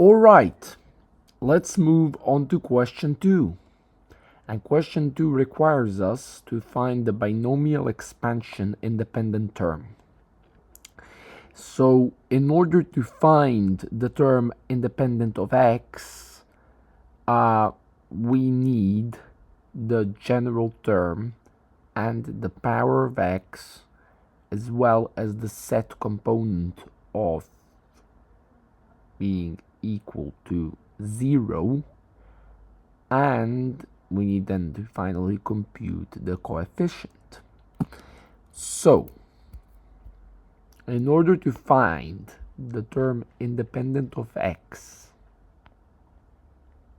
Alright, let's move on to question 2. And question 2 requires us to find the binomial expansion independent term. So in order to find the term independent of x, we need the general term and the power of x as well as the set component of being equal to 0, and we need then to finally compute the coefficient. So in order to find the term independent of x,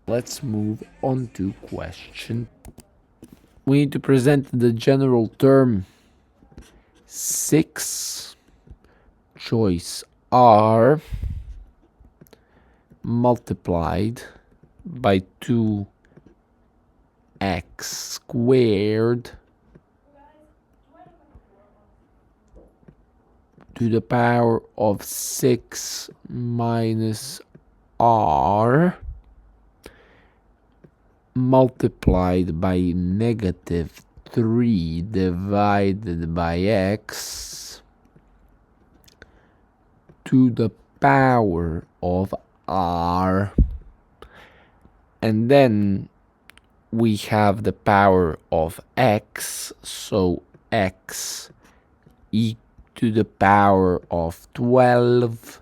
let's move on to question. We need to present the general term 6 choice r multiplied by 2x squared to the power of 6 minus r multiplied by negative 3 divided by x to the power of r. And then we have the power of x, so x to the power of 12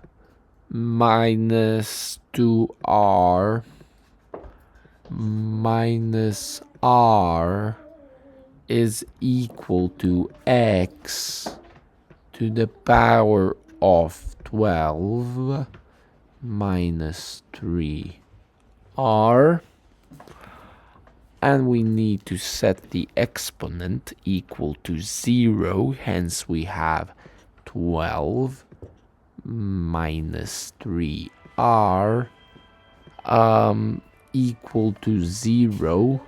minus 2r minus r is equal to x to the power of 12 minus 3r, and we need to set the exponent equal to 0, hence we have 12 minus 3r equal to 0,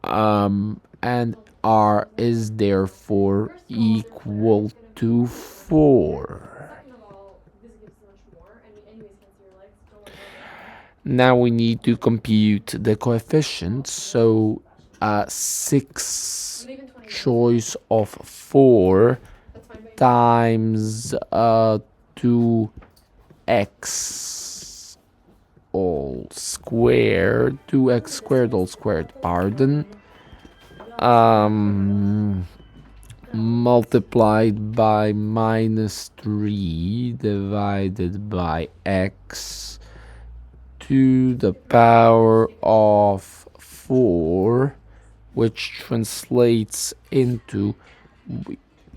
and r is therefore equal to 4. Now we need to compute the coefficients, so 6 choice of 4 times 2x all squared, 2x squared all squared, pardon, multiplied by minus 3 divided by x to the power of 4, which translates into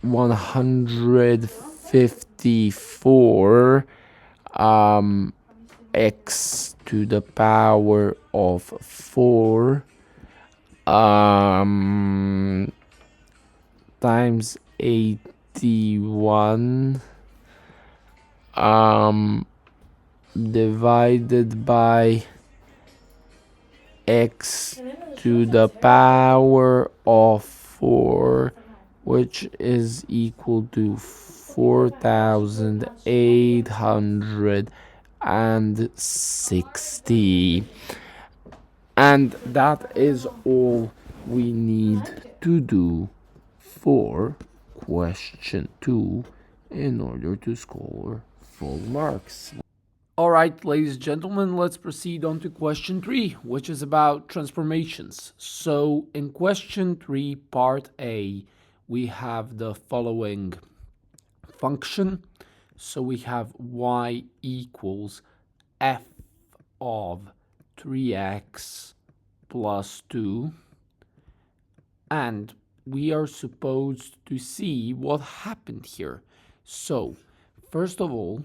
154 x to the power of 4 times 81 divided by x to the power of 4, which is equal to 4,860. And that is all we need to do for question 2 in order to score full marks. Alright, ladies and gentlemen, let's proceed on to question 3, which is about transformations. So in question 3, part A, we have the following function. So we have y equals f of 3x plus 2, and we are supposed to see what happened here. So first of all,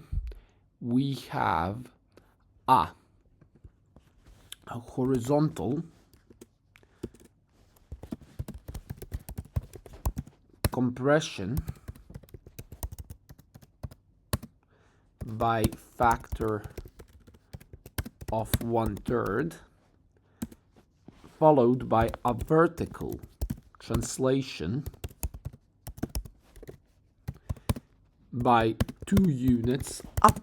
we have a horizontal compression by factor of 1/3, followed by a vertical translation by 2 units up.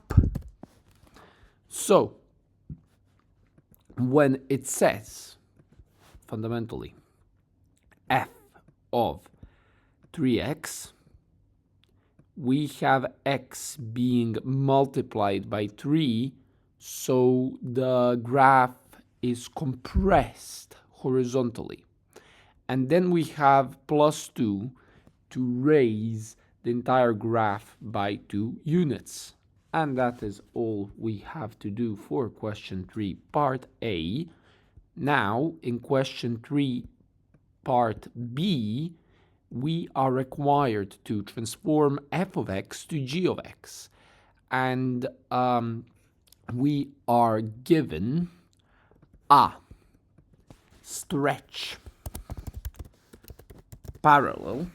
So when it says fundamentally f of 3x, we have x being multiplied by 3, so the graph is compressed horizontally. And then we have plus 2 to raise the entire graph by 2 units. And that is all we have to do for question 3, part A. Now, in question 3, part B, we are required to transform f of x to g of x. And we are given a stretch parallel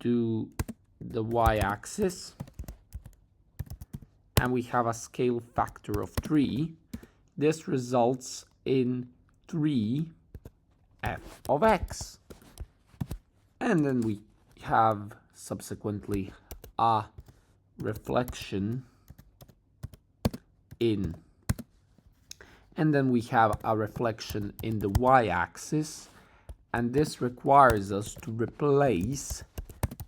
to the y-axis, and we have a scale factor of 3. This results in 3 f of x. And then we have subsequently a reflection in, and then we have a reflection in the y-axis, and this requires us to replace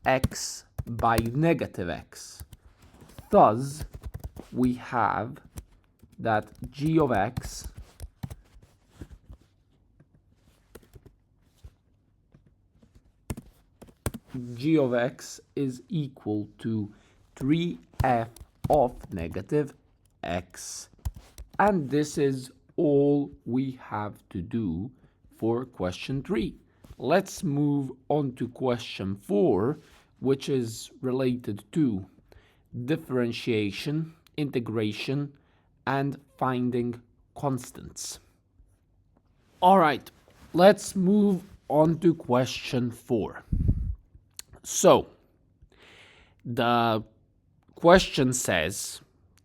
x by negative x. Thus, we have that g of x is equal to 3f of negative x. And this is all we have to do for question 3. Let's move on to question 4, which is related to differentiation, integration, and finding constants. All right, let's move on to question 4. So, the question says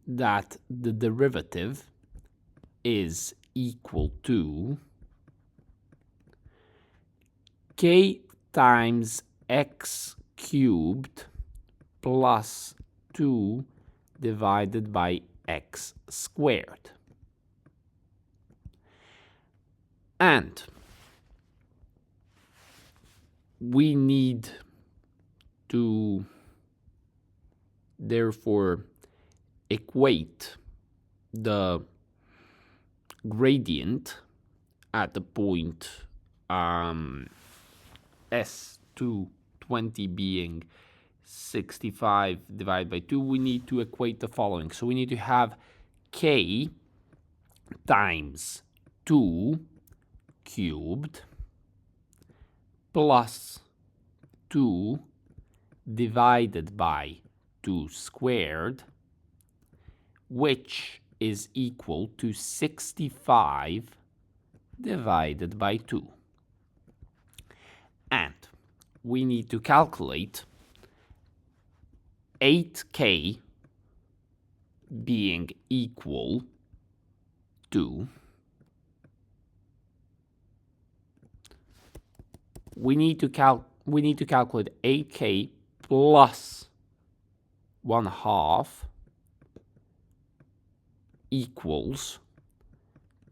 that the derivative is equal to k times x cubed plus 2 divided by x squared. And we need to therefore equate the gradient at the point S220 being 65 divided by 2. We need to equate the following. So we need to have k times 2 cubed plus 2 divided by 2 squared, which is equal to 65 divided by 2. And we need to calculate 8k being equal to, we need to calculate 8k plus 1/2 equals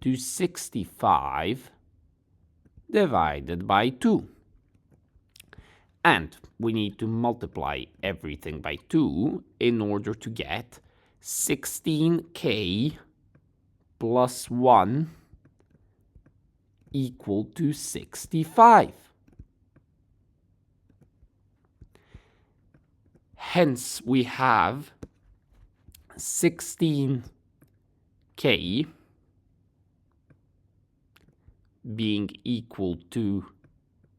to 65 divided by 2. And we need to multiply everything by 2 in order to get 16k plus 1 equal to 65. Hence, we have 16k being equal to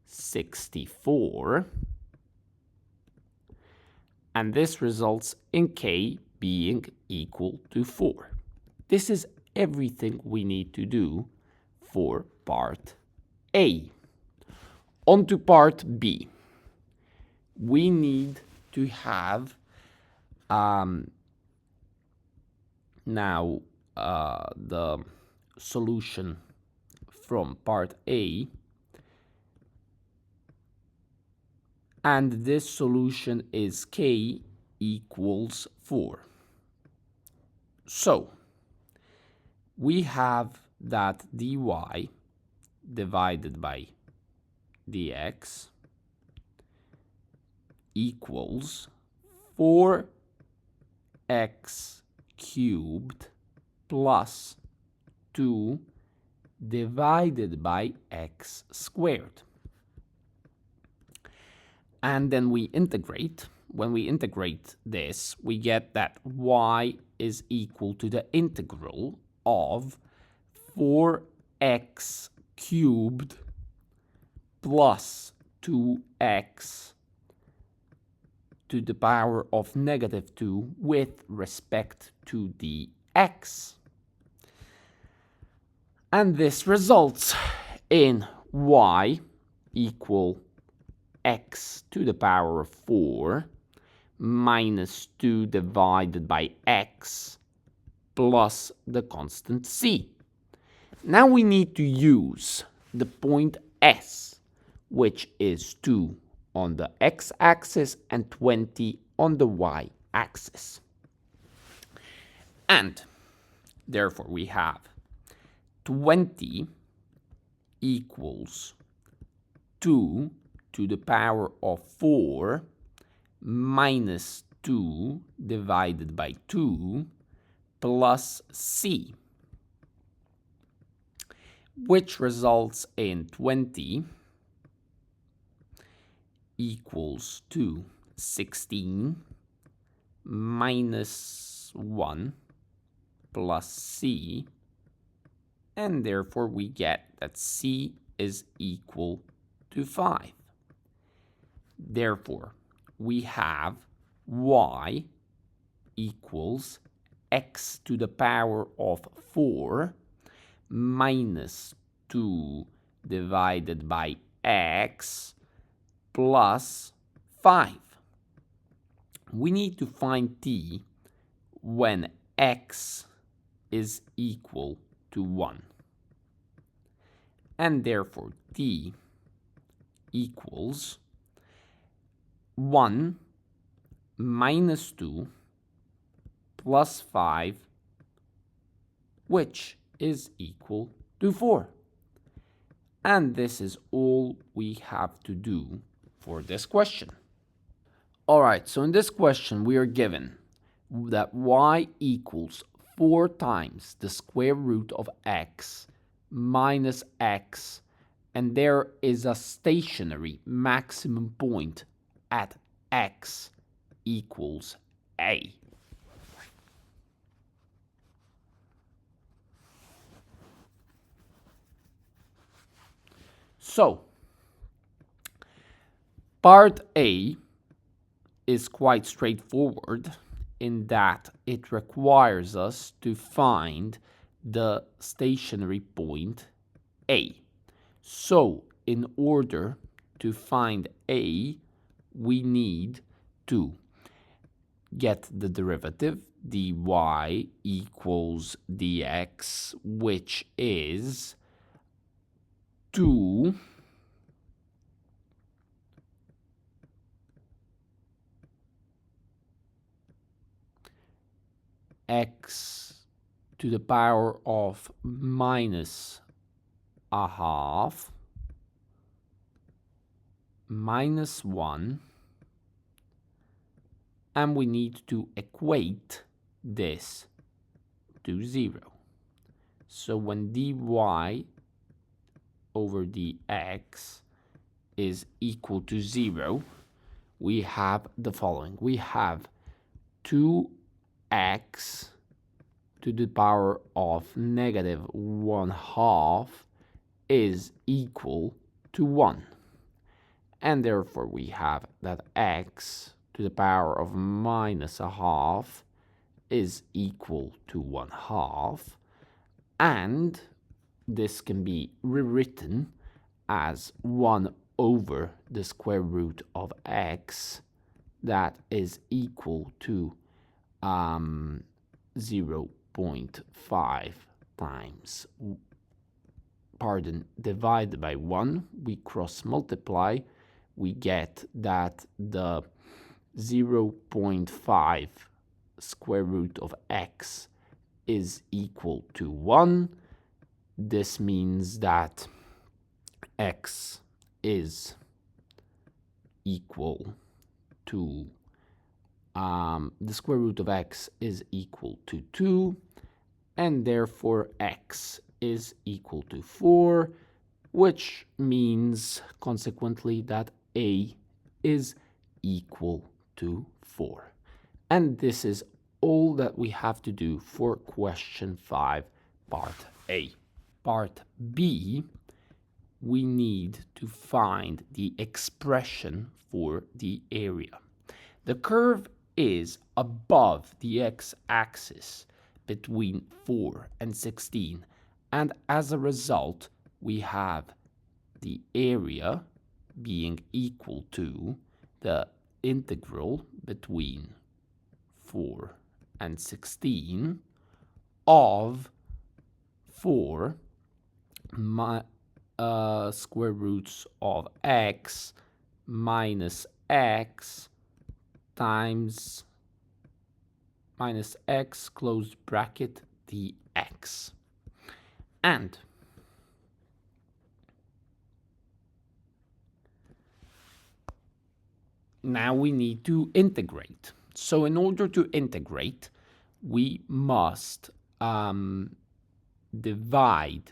64, and this results in k being equal to 4. This is everything we need to do for part A. On to part B. We need to have now the solution from part A, and this solution is k equals 4. So we have that dy divided by dx equals 4x cubed plus 2 divided by x squared. And then we integrate. When we integrate this, we get that y is equal to the integral of 4x cubed plus 2x to the power of negative 2 with respect to the x. And this results in y equal x to the power of 4 minus 2 divided by x plus the constant c. Now we need to use the point S, which is 2 on the x-axis and 20 on the y-axis. And therefore we have 20 equals 2 to the power of 4 minus 2 divided by 2 plus c, which results in 20 equals to 16 minus 1 plus c, and therefore we get that c is equal to 5. Therefore, we have y equals x to the power of 4 minus 2 divided by x plus 5. We need to find t when x is equal to 1. And therefore t equals 1 minus 2 plus 5, which is equal to 4. And this is all we have to do for this question. Alright, so in this question we are given that y equals 4 times the square root of x minus x, and there is a stationary maximum point at x equals a. So, part A is quite straightforward in that it requires us to find the stationary point A. So, in order to find A, we need to get the derivative, dy equals dx, which is 2 x to the power of minus a half minus 1, and we need to equate this to 0. So when dy over dx is equal to 0, we have the following. We have 2x to the power of negative 1/2 is equal to 1. And therefore we have that x to the power of minus a half is equal to 1/2. And this can be rewritten as 1 over the square root of x, that is equal to 0.5 times, divided by 1. We cross multiply, we get that the 0.5 square root of x is equal to 1. This means that x is equal to, the square root of x is equal to 2, and therefore x is equal to 4, which means consequently that a is equal to 4. And this is all that we have to do for question 5, part A. Part B, we need to find the expression for the area. The curve is above the x-axis between 4 and 16, and as a result, we have the area being equal to the integral between 4 and 16 of 4 square roots of x minus x times minus x close bracket dx. And now we need to integrate. So in order to integrate, we must divide.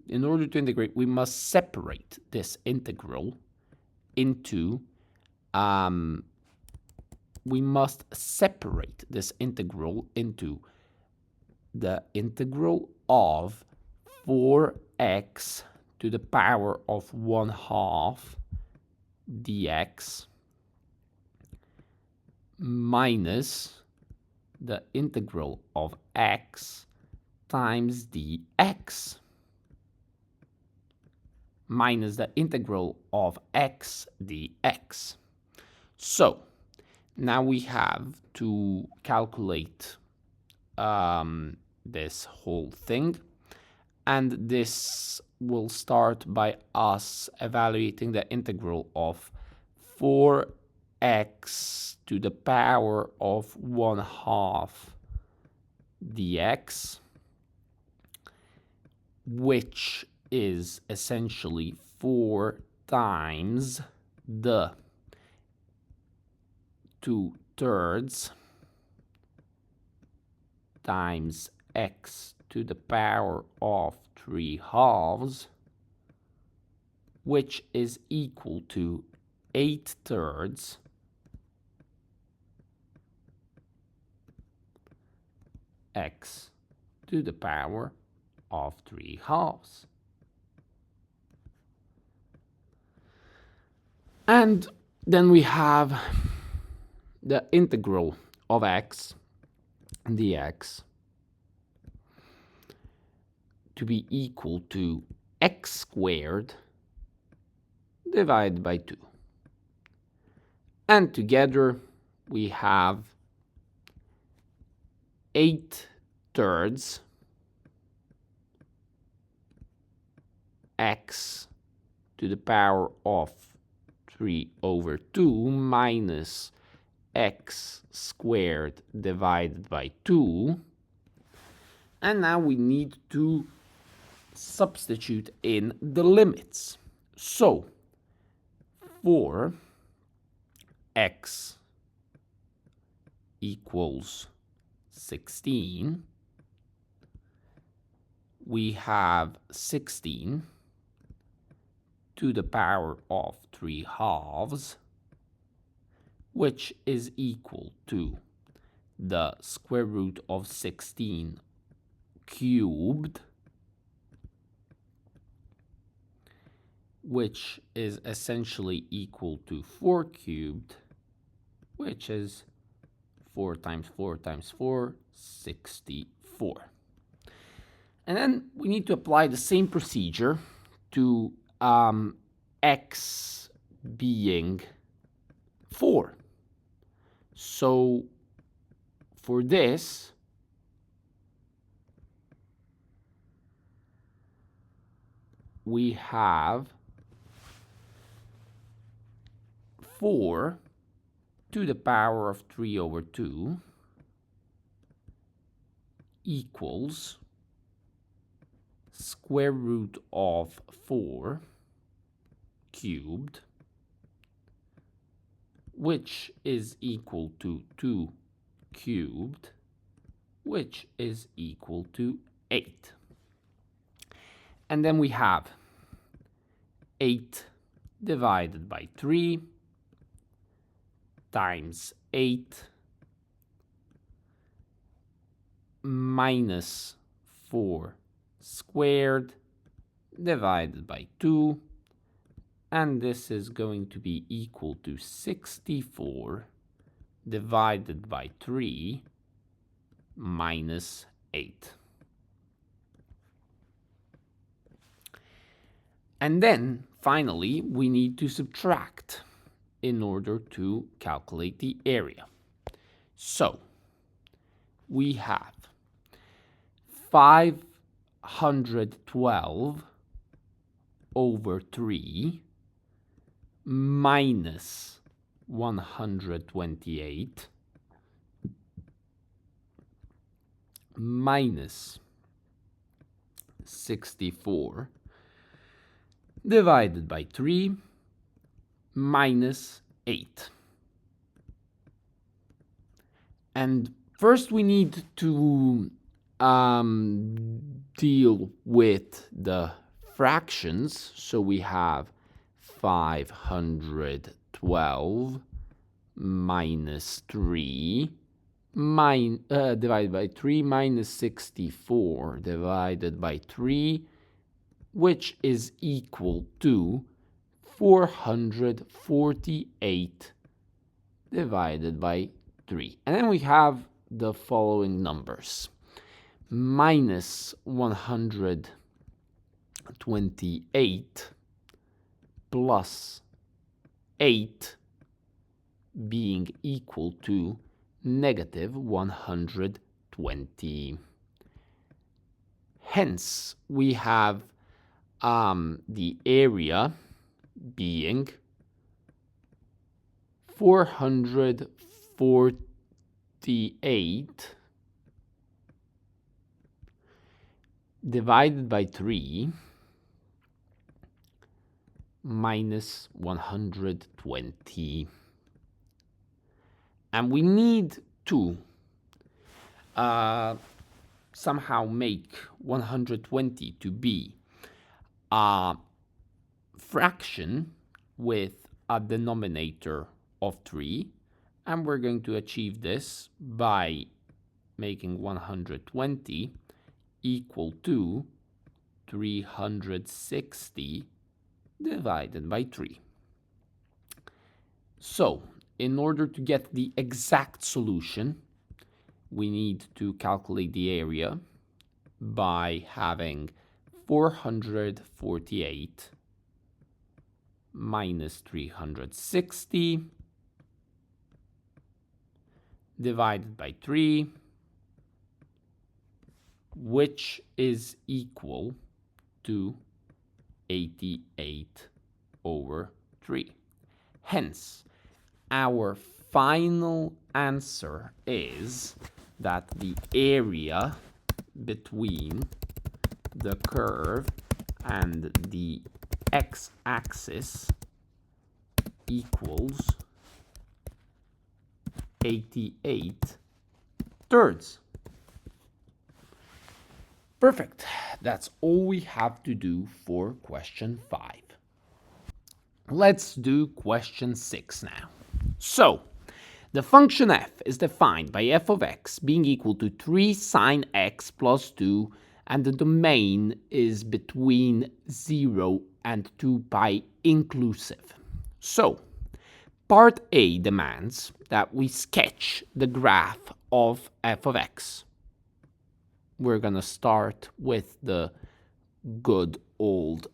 In order to integrate, we must separate this integral into, the integral of 4x to the power of 1/2 dx minus the integral of x times dx minus the integral of x dx. So now we have to calculate this whole thing, and this will start by us evaluating the integral of 4x to the power of 1/2 dx, which is essentially 4 times the 2/3 times x to the power of 3/2, which is equal to 8/3 x to the power of 3/2. And then we have the integral of x dx to be equal to x squared divided by 2. And together we have 8/3 x to the power of 3/2 minus x squared divided by 2. And now we need to substitute in the limits. So for x equals 16, we have 16 to the power of 3/2, which is equal to the square root of 16 cubed, which is essentially equal to 4 cubed, which is 4 times 4 times 4, 64. And then we need to apply the same procedure to x being 4. So for this, we have 4 to the power of 3/2 equals square root of 4 cubed, which is equal to 2 cubed, which is equal to 8. And then we have 8 divided by 3 times 8 minus 4 squared divided by 2, and this is going to be equal to 64 divided by 3 minus 8. And then, finally, we need to subtract in order to calculate the area. So, we have 512 over 3 minus 128 minus 64 divided by 3 minus 8. And first we need to deal with the fractions. So we have 512 minus 3 divided by 3 minus 64 divided by 3, which is equal to 448 divided by 3. And then we have the following numbers. Minus 128 plus 8 being equal to negative 120. Hence, we have the area being 448 divided by 3 minus 120. And we need to somehow make 120 to be a fraction with a denominator of 3. And we're going to achieve this by making 120 equal to 360 divided by 3. So, in order to get the exact solution, we need to calculate the area by having 448 minus 360 divided by 3, which is equal to 88 over 3. Hence, our final answer is that the area between the curve and the x-axis equals 88 thirds. Perfect. That's all we have to do for question 5. Let's do question 6 now. So, the function f is defined by f of x being equal to 3 sine x plus 2, and the domain is between 0 and 2 pi inclusive. So, part A demands that we sketch the graph of f of x. We're going to start with the good old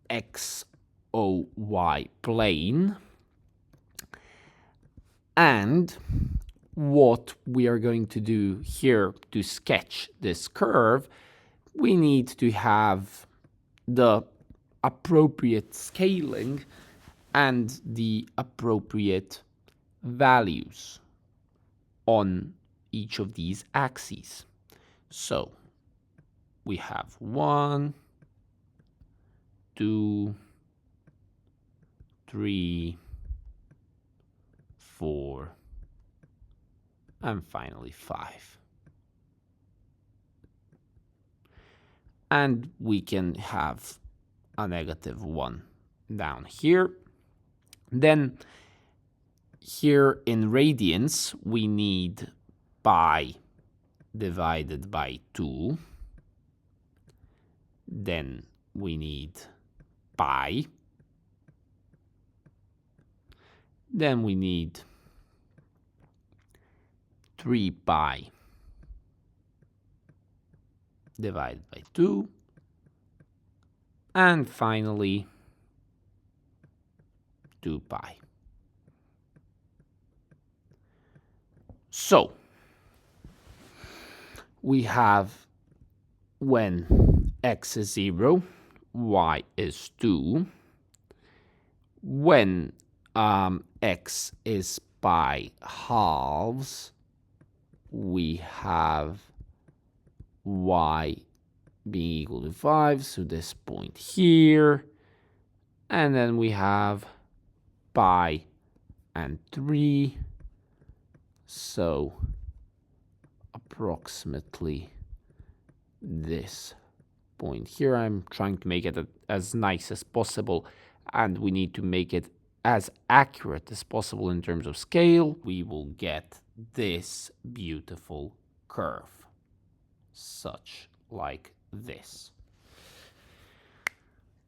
XOY plane. And what we are going to do here to sketch this curve, we need to have the appropriate scaling and the appropriate values on each of these axes. So we have 1, 2, 3, 4, and finally 5. And we can have a -1 down here. Then here in radians, we need pi divided by 2. Then we need pi. Then we need 3 pi divided by 2. And finally 2 pi. So we have when x is 0, y is 2. When x is pi halves, we have y being equal to 5, so this point here. And then we have pi and 3, so approximately this point here. I'm trying to make it as nice as possible, and we need to make it as accurate as possible in terms of scale. We will get this beautiful curve, such like this.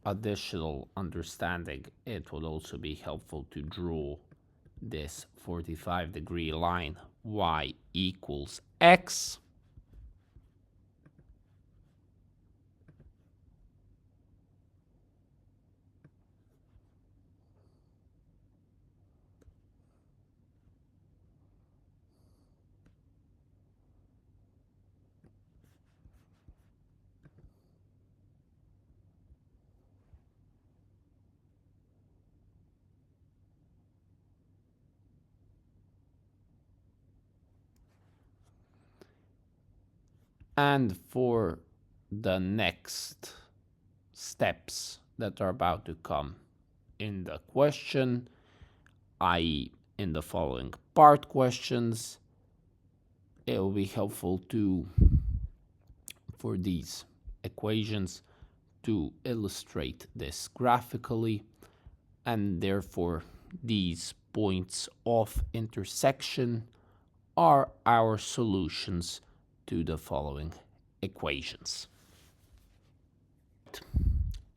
Additional understanding, it would also be helpful to draw this 45-degree line, y equals x. And for the next steps that are about to come in the question, i.e. in the following part questions, it will be helpful for these equations to illustrate this graphically, and therefore these points of intersection are our solutions to the following equations.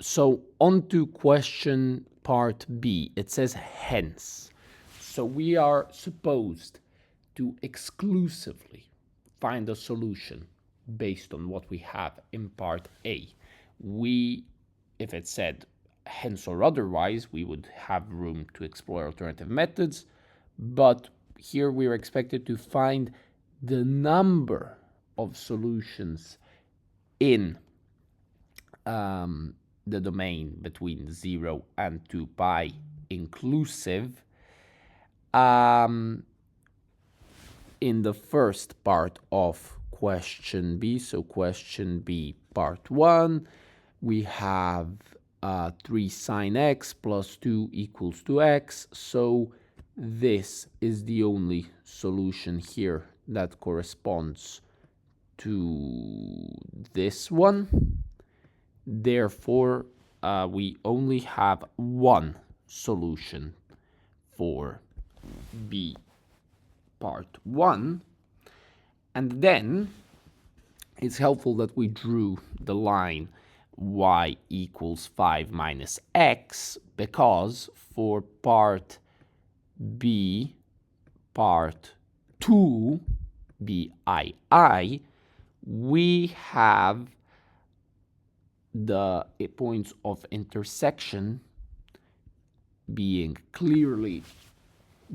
So on to question part B. It says hence. So we are supposed to exclusively find a solution based on what we have in part A. If it said hence or otherwise, we would have room to explore alternative methods, but here we are expected to find the number of solutions in the domain between 0 and 2 pi inclusive in the first part of question B. So question B part 1, we have 3 sine x plus 2 equals to x. So this is the only solution here that corresponds to this one. Therefore, we only have one solution for B part 1. And then it's helpful that we drew the line y equals 5 minus x, because for part B, part 2, BII, we have the points of intersection being clearly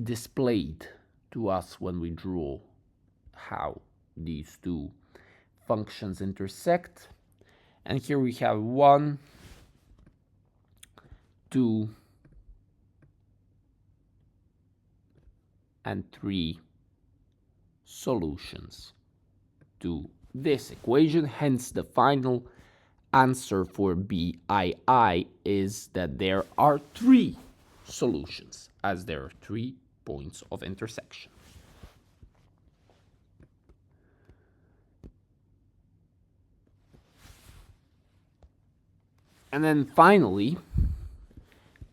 displayed to us when we draw how these two functions intersect. And here we have 1, 2, and 3 solutions to this equation. Hence, the final answer for BII is that there are 3 solutions, as there are 3 points of intersection. And then finally,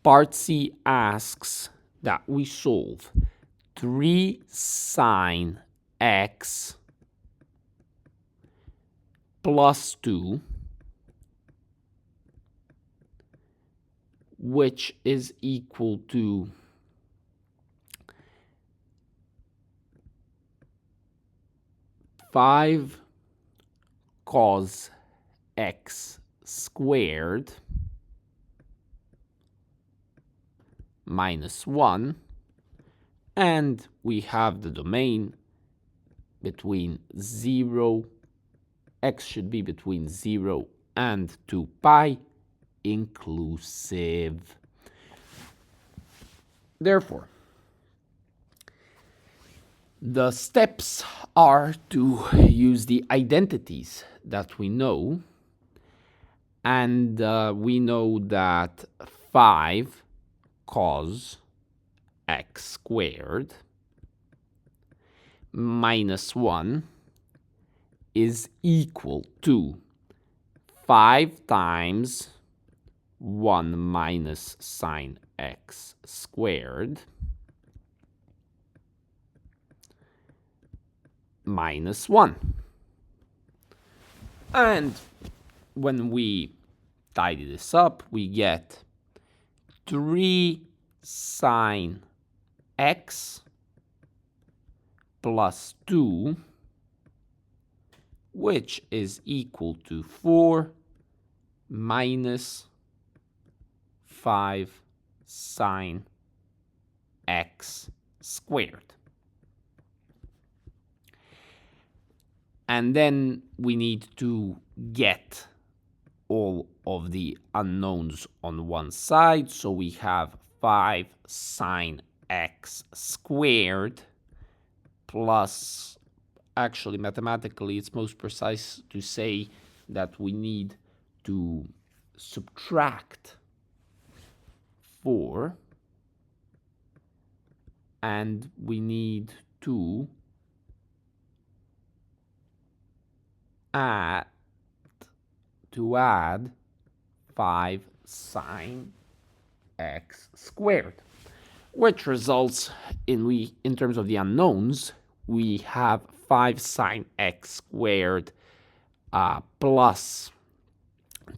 part C asks that we solve 3 sine x plus 2, which is equal to 5 cos x squared minus 1, and we have the domain between 0, x should be between 0 and 2 pi, inclusive. Therefore, the steps are to use the identities that we know, and we know that 5 cos x squared minus 1 is equal to 5 times 1 minus sine x squared minus 1. And when we tidy this up, we get 3 sine x plus 2, which is equal to 4 minus 5 sine x squared. And then we need to get all of the unknowns on one side. So we have 5 sine x squared plus, actually mathematically it's most precise to say that we need to subtract 4, and we need to add 5 sine x squared, which results in terms of the unknowns, we have 5 sine x squared plus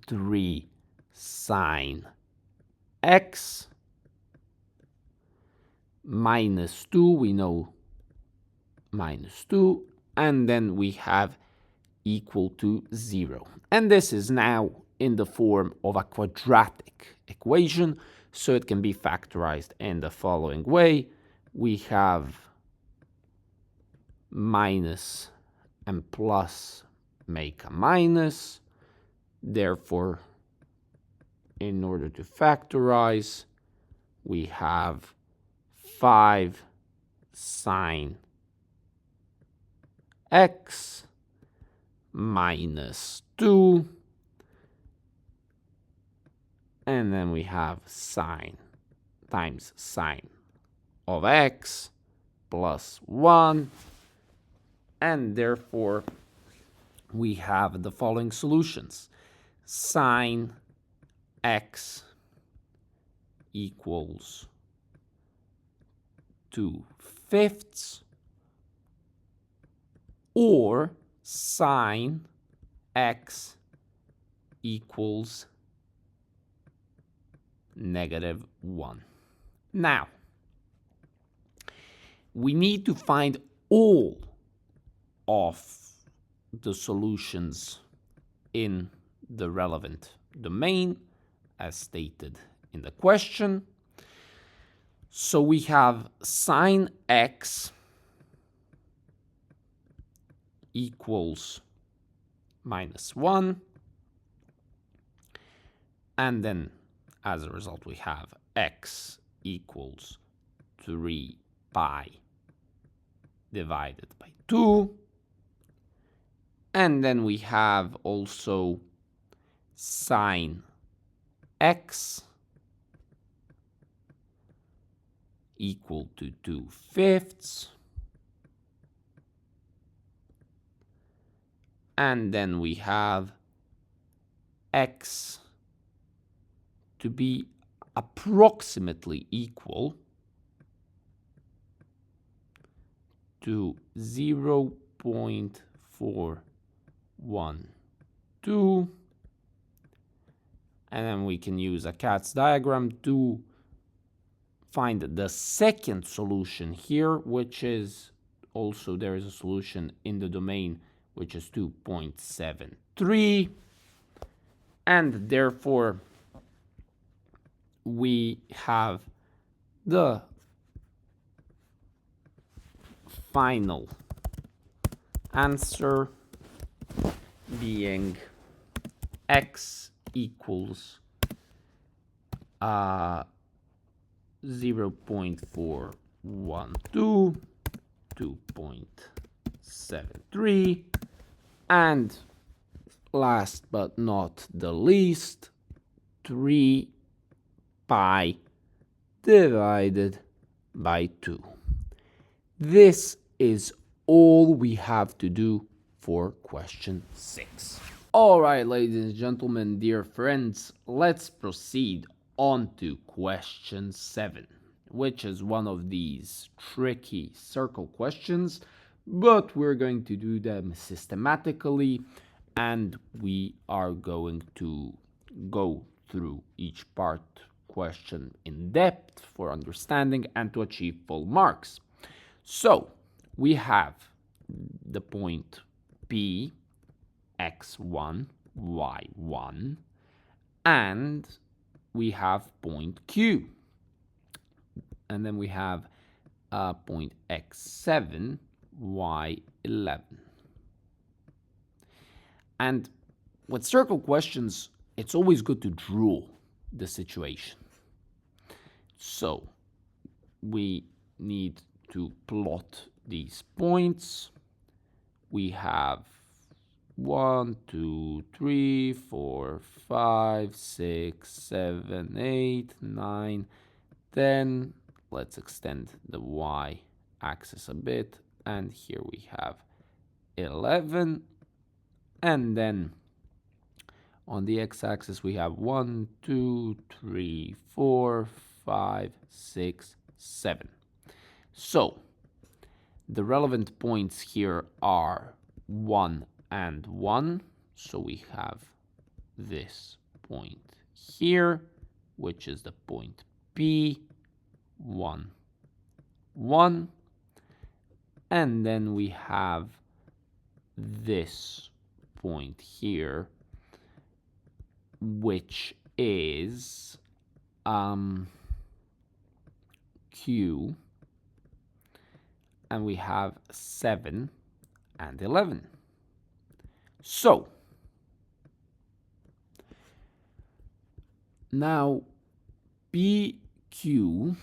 3 sine x minus 2, we know minus 2, and then we have equal to 0. And this is now in the form of a quadratic equation, so it can be factorized in the following way. We have minus and plus make a minus. Therefore, in order to factorize, we have 5 sine x minus 2, and then we have sine times sine of x plus 1, and therefore we have the following solutions. Sine x equals 2/5, or sine x equals -1. Now, we need to find all of the solutions in the relevant domain, as stated in the question. So we have sine x equals -1, and then as a result we have x equals 3 pi divided by 2, And then we have also sine x equal to 2/5. And then we have x to be approximately equal to 0.412. And then we can use a cat's diagram to find the second solution here, which is also there is a solution in the domain, which is 2.73. And therefore, we have the final answer being x equals 0.412, 2.73, and last but not the least, 3 pi divided by 2. This is all we have to do for question 6. All right, ladies and gentlemen, dear friends, let's proceed on to question 7, which is one of these tricky circle questions, but we're going to do them systematically, and we are going to go through each part question in depth for understanding and to achieve full marks. So we have the point P, x1, y1, and we have point Q. And then we have point x7, y11. And with circle questions, it's always good to draw the situation. So we need to plot these points. We have 1, 2, 3, 4, 5, 6, 7, 8, 9, 10. Let's extend the y-axis a bit. And here we have 11. And then on the x-axis we have 1, 2, 3, 4, 5, 6, 7. So the relevant points here are 1 and 1. So we have this point here, which is the point P, 1, 1. And then we have this point here, which is Q, and we have 7 and 11. So now PQ,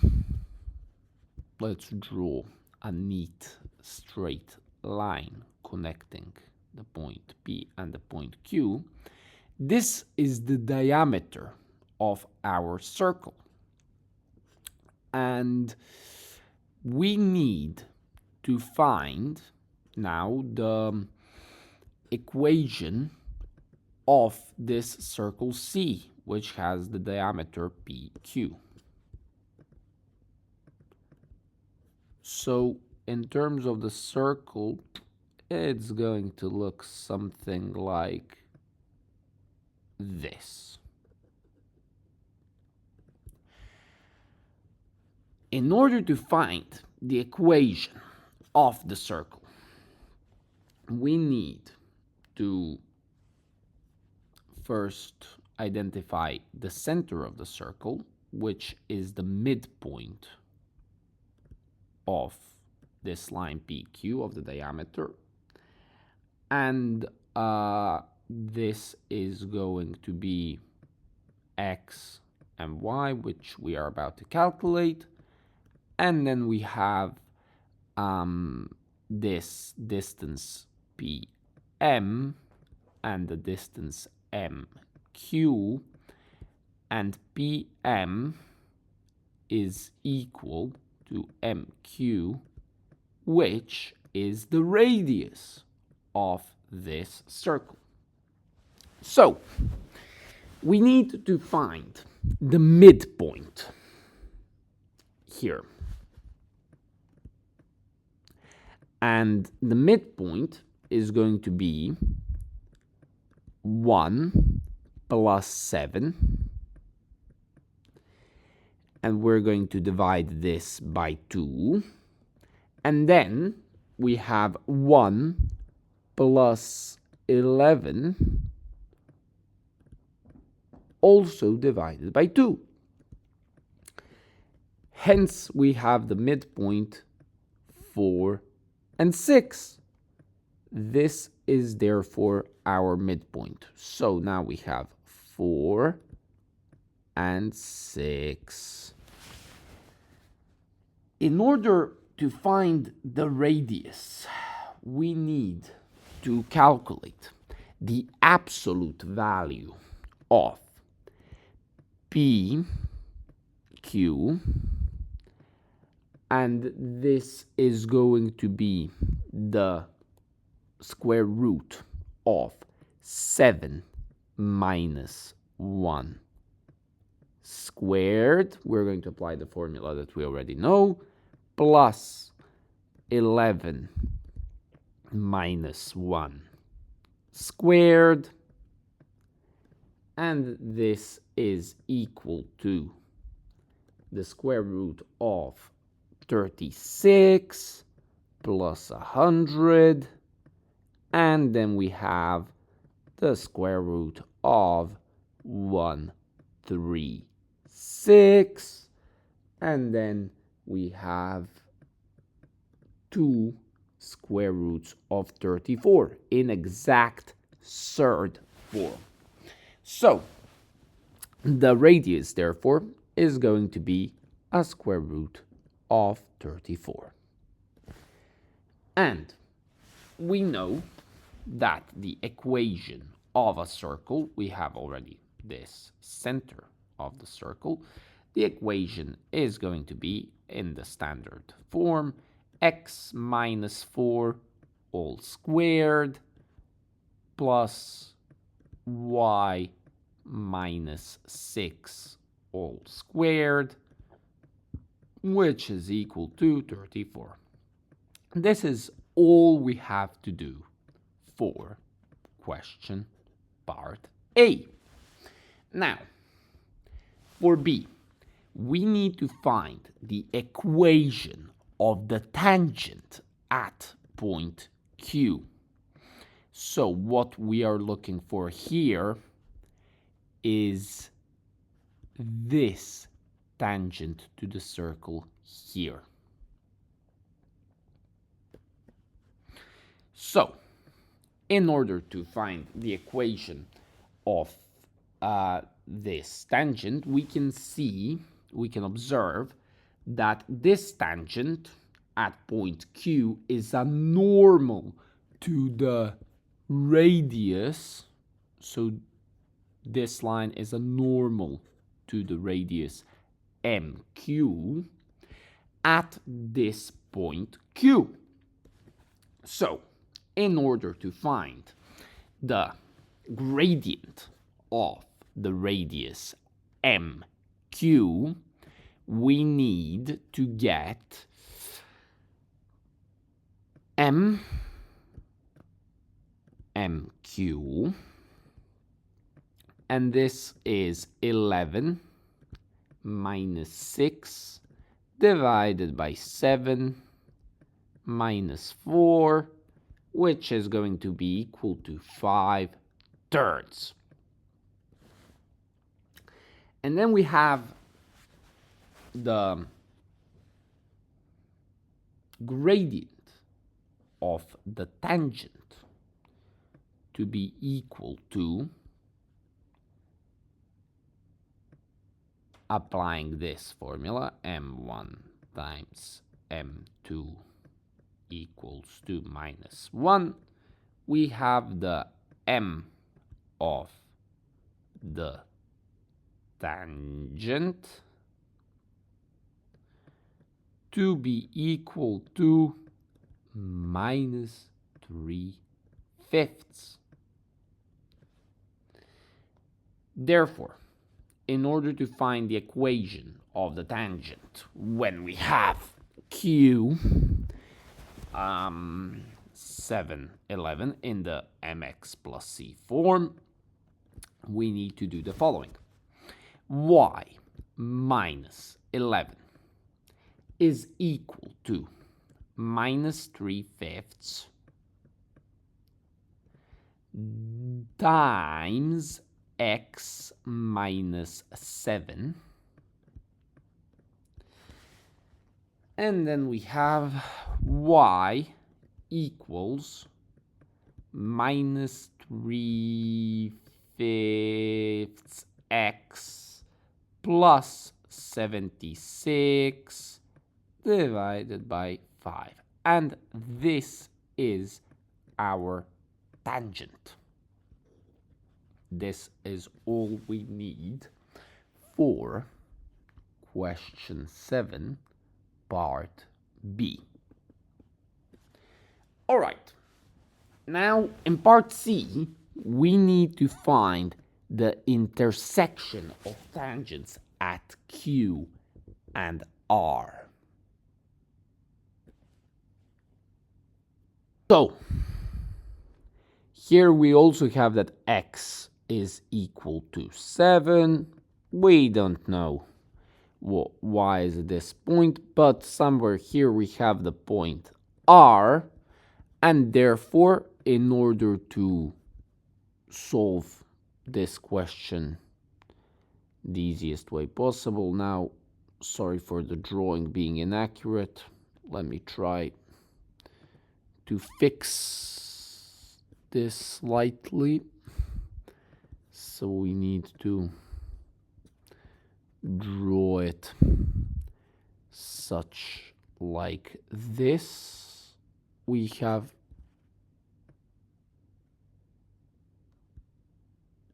let's draw a neat straight line connecting the point P and the point Q. This is the diameter of our circle. And we need to find now the equation of this circle C, which has the diameter PQ. So in terms of the circle, it's going to look something like this. In order to find the equation of the circle, we need to first identify the center of the circle, which is the midpoint of this line PQ of the diameter. And this is going to be x and y, which we are about to calculate. And then we have this distance P m and the distance mq, and pm is equal to mq, which is the radius of this circle. So we need to find the midpoint here. And the midpoint is going to be 1 plus 7. And we're going to divide this by 2. And then we have 1 plus 11 also divided by 2. Hence, we have the midpoint 4 and 6. This is therefore our midpoint. So now we have 4 and 6. In order to find the radius, we need to calculate the absolute value of PQ, and this is going to be the square root of 7 minus 1 squared. We're going to apply the formula that we already know, plus 11 minus 1 squared, and this is equal to the square root of 36 plus 100, and then we have the square root of 136, and then we have 2 square roots of 34 in exact third form. So the radius, therefore, is going to be a square root of 34. And we know that the equation of a circle, we have already this center of the circle, the equation is going to be in the standard form, x minus 4 all squared plus y minus 6 all squared, which is equal to 34. This is all we have to do for question part A. Now, for B, we need to find the equation of the tangent at point Q. So what we are looking for here is this tangent to the circle here. So, in order to find the equation of this tangent, we can observe that this tangent at point Q is a normal to the radius. So this line is a normal to the radius MQ at this point Q. So, in order to find the gradient of the radius MQ, we need to get MQ, and this is 11 minus 6 divided by 7 minus 4, which is going to be equal to 5/3. And then we have the gradient of the tangent to be equal to, applying this formula, m1 times m2 equals to minus 1, we have the m of the tangent to be equal to minus 3/5. Therefore, in order to find the equation of the tangent when we have q 711 in the mx plus c form, we need to do the following. Y minus 11 is equal to minus 3/5 times x minus 7. And then we have y equals minus 3/5 x plus 76 divided by 5. And this is our tangent. This is all we need for question 7, part B. All right. Now, in part C, we need to find the intersection of tangents at Q and R. So, here we also have that x is equal to 7. We don't know why is at this point, but somewhere here we have the point R, and therefore, in order to solve this question the easiest way possible, now, sorry for the drawing being inaccurate, let me try to fix this slightly. So we need to draw it such like this. We have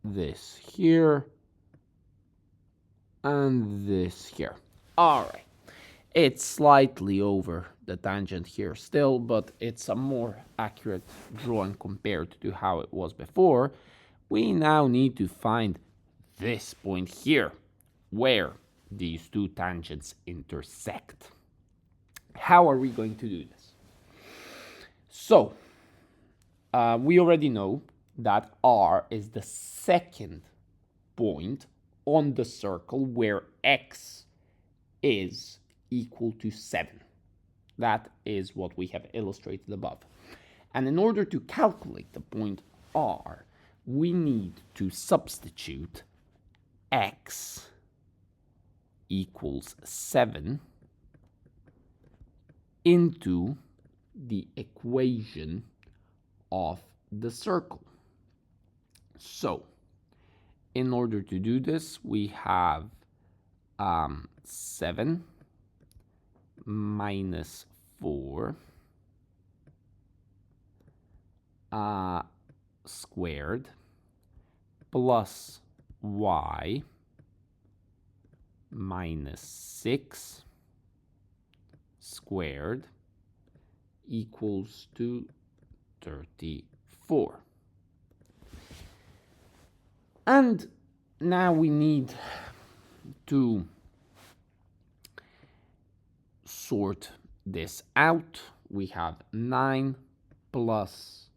this here and this here. All right. It's slightly over the tangent here still, but it's a more accurate drawing compared to how it was before. We now need to find this point here, where these two tangents intersect. How are we going to do this? So, we already know that R is the second point on the circle where x is equal to 7. That is what we have illustrated above. And in order to calculate the point R, we need to substitute x equals 7 into the equation of the circle. So, in order to do this, we have 7 minus 4 squared plus y minus 6 squared equals to 34. And now we need to sort this out. We have 9 plus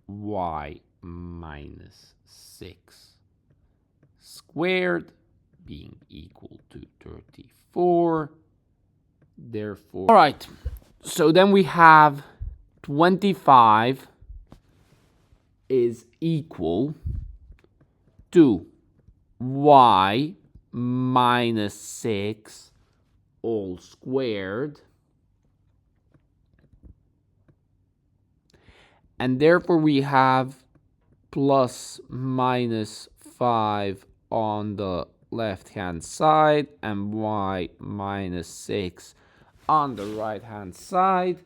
y minus 6 squared being equal to 34. Therefore, all right, so then we have 25 is equal to y minus 6 all squared, and therefore we have plus minus 5 on the left hand side and y minus 6 on the right hand side,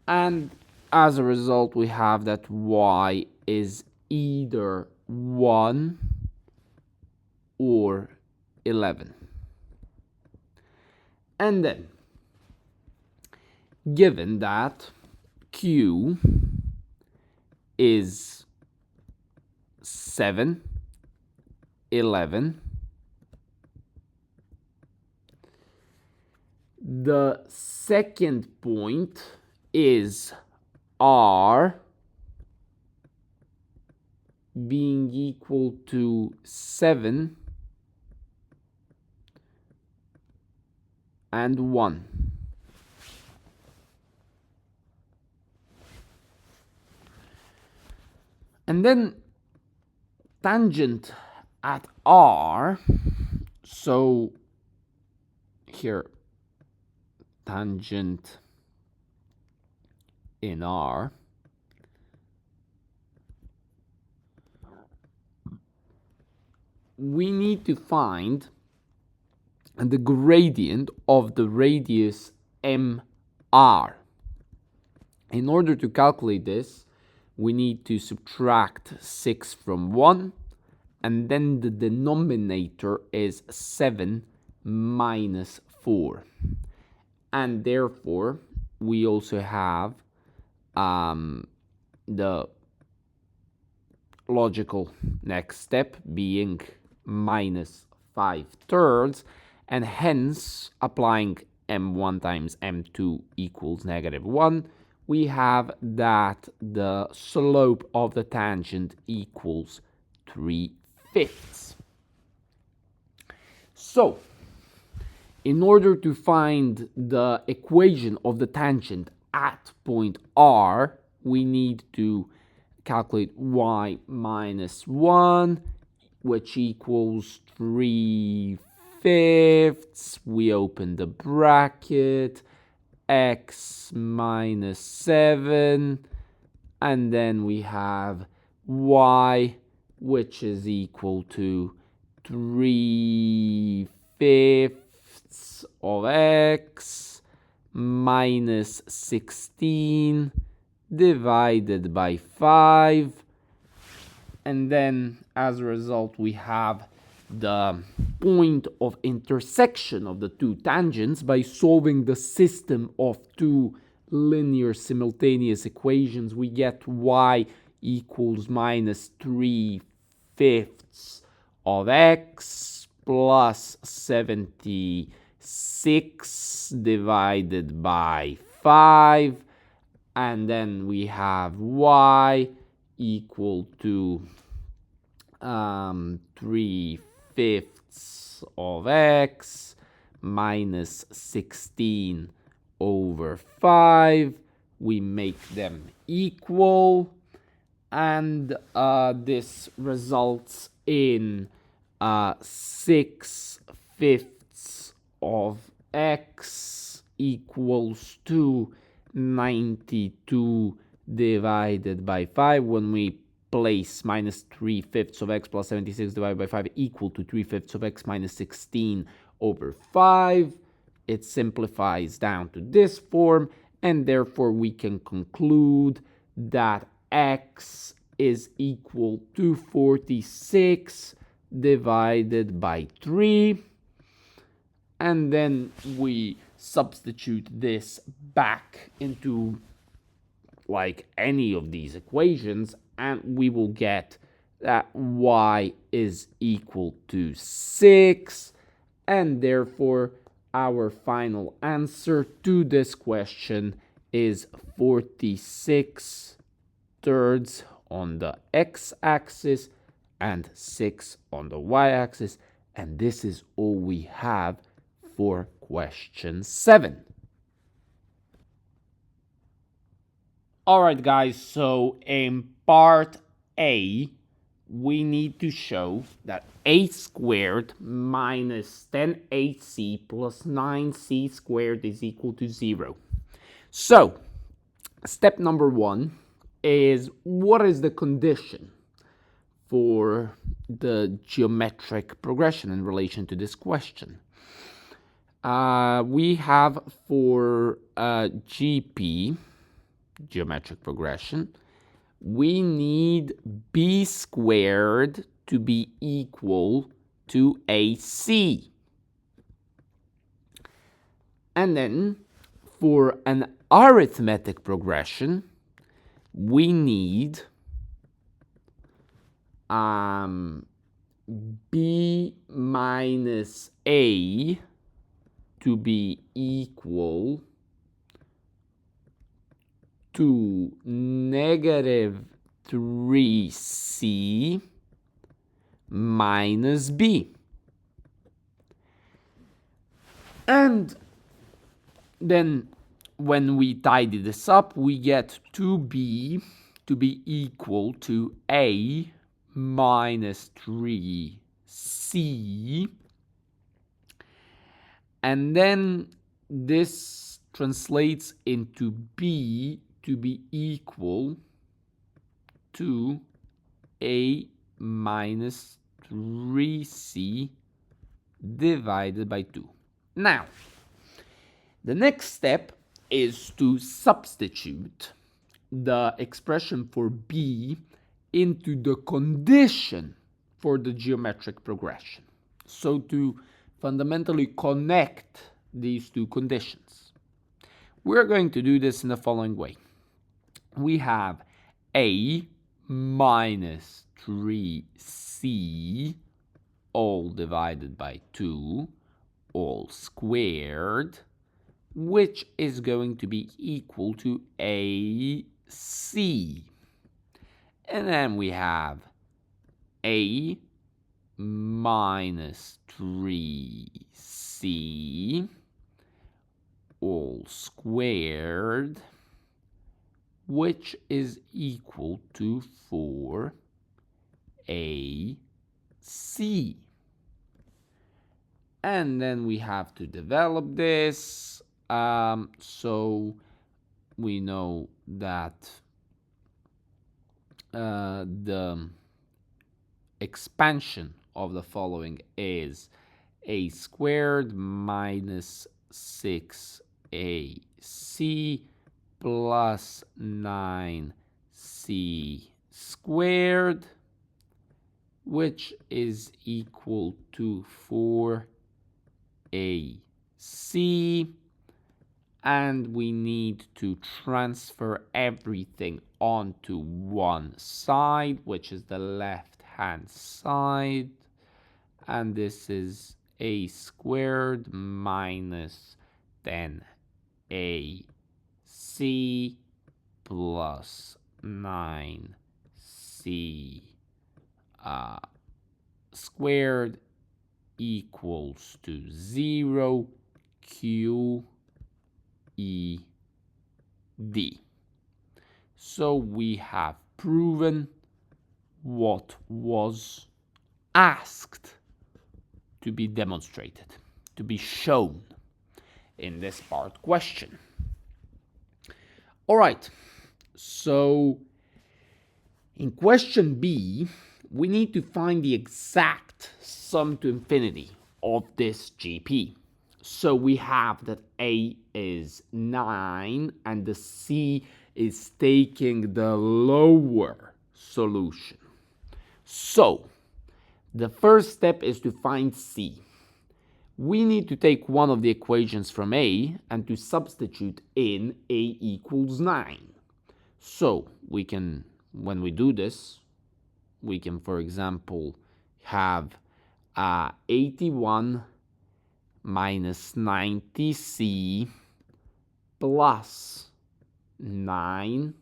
and as a result, we have that y is either 1 or 11. And then, given that q is 7, 11, the second point is r being equal to 7 and 1. And then tangent at r, so here tangent in r, we need to find the gradient of the radius mr. In order to calculate this, we need to subtract 6 from 1, and then the denominator is 7 minus 4. And therefore, we also have the logical next step being minus 5/3, and hence applying m1 times m2 equals -1, we have that the slope of the tangent equals 3/5. So, in order to find the equation of the tangent at point R, we need to calculate y minus 1, which equals 3/5. We open the bracket, x minus 7, and then we have y, which is equal to 3/5 of x minus 16 divided by 5. And then as a result, we have the point of intersection of the two tangents by solving the system of two linear simultaneous equations. We get y equals minus 3/5 of x plus 76 divided by 5. And then we have y equal to 3/5 of x minus 16 over 5. We make them equal, and this results in 6/5 of x equals to 92 divided by 5. When we place minus 3/5 of x plus 76 divided by 5 equal to 3/5 of x minus 16 over 5, it simplifies down to this form, and therefore we can conclude that x is equal to 46 divided by 3. And then we substitute this back into like any of these equations, and we will get that y is equal to 6, and therefore our final answer to this question is 46/3 on the x-axis and 6 on the y-axis, and this is all we have for question 7. Alright guys, so in part A, we need to show that a squared minus 10ac plus 9c squared is equal to 0. So, step number 1 is, what is the condition for the geometric progression in relation to this question? We have for GP geometric progression, we need b squared to be equal to AC. And then for an arithmetic progression, we need b minus a to be equal to negative 3c minus b. And then when we tidy this up, we get 2b to be equal to a minus 3c. And then this translates into b to be equal to a minus 3c divided by 2. Now, the next step is to substitute the expression for b into the condition for the geometric progression. So to fundamentally connect these two conditions, we're going to do this in the following way. We have a minus 3c all divided by 2 all squared, which is going to be equal to AC. And then we have a minus 3c all squared, which is equal to 4ac. And then we have to develop this. So we know that the expansion of the following is a squared minus 6ac plus 9c squared, which is equal to 4ac. And we need to transfer everything onto one side, which is the left-hand side. And this is a squared minus 10ac plus 9c squared equals to 0 q E D. So we have proven what was asked to be demonstrated, to be shown in this part question. All right, so in question B, we need to find the exact sum to infinity of this GP. So we have that A is 9 and the C is taking the lower solution. So the first step is to find C. We need to take one of the equations from A and to substitute in A equals 9. So we can, when we do this, we can, for example, have 81 minus 90c plus 9ca.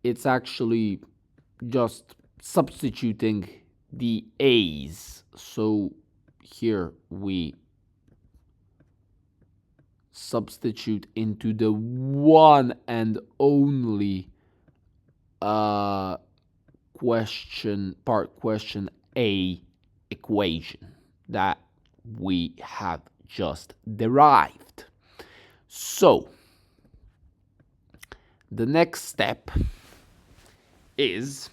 It's actually just substituting the a's. So here we substitute into the one and only question A equation that we have just derived. So the next step is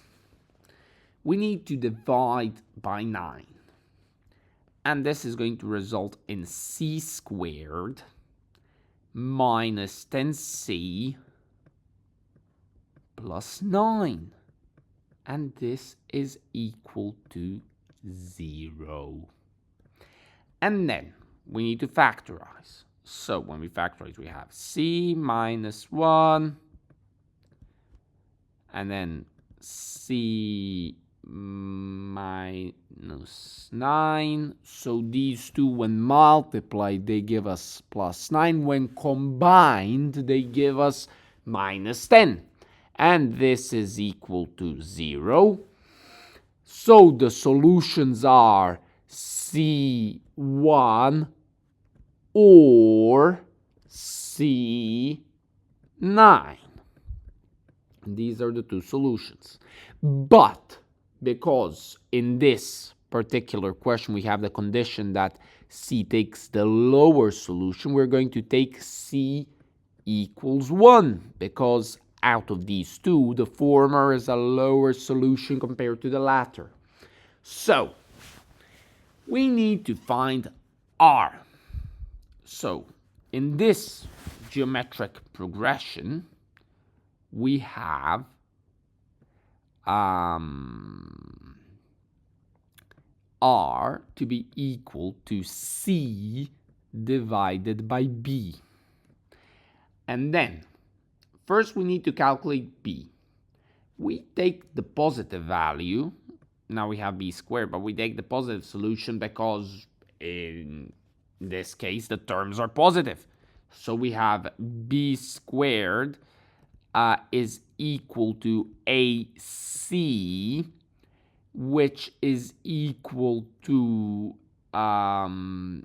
we need to divide by 9. And this is going to result in c squared minus 10c plus 9. And this is equal to 0. And then we need to factorize. So when we factorize, we have c minus 1, and then c minus 9. So these two, when multiplied, they give us plus 9. When combined, they give us minus 10. And this is equal to 0. So the solutions are C1 or C9. These are the two solutions. But because in this particular question we have the condition that C takes the lower solution, we're going to take C equals 1, because out of these two, the former is a lower solution compared to the latter. So we need to find R. So in this geometric progression, we have R to be equal to C divided by B. And then, first we need to calculate B. We take the positive value. Now we have B squared, but we take the positive solution because in this case the terms are positive. So we have B squared is equal to AC, which is equal to 9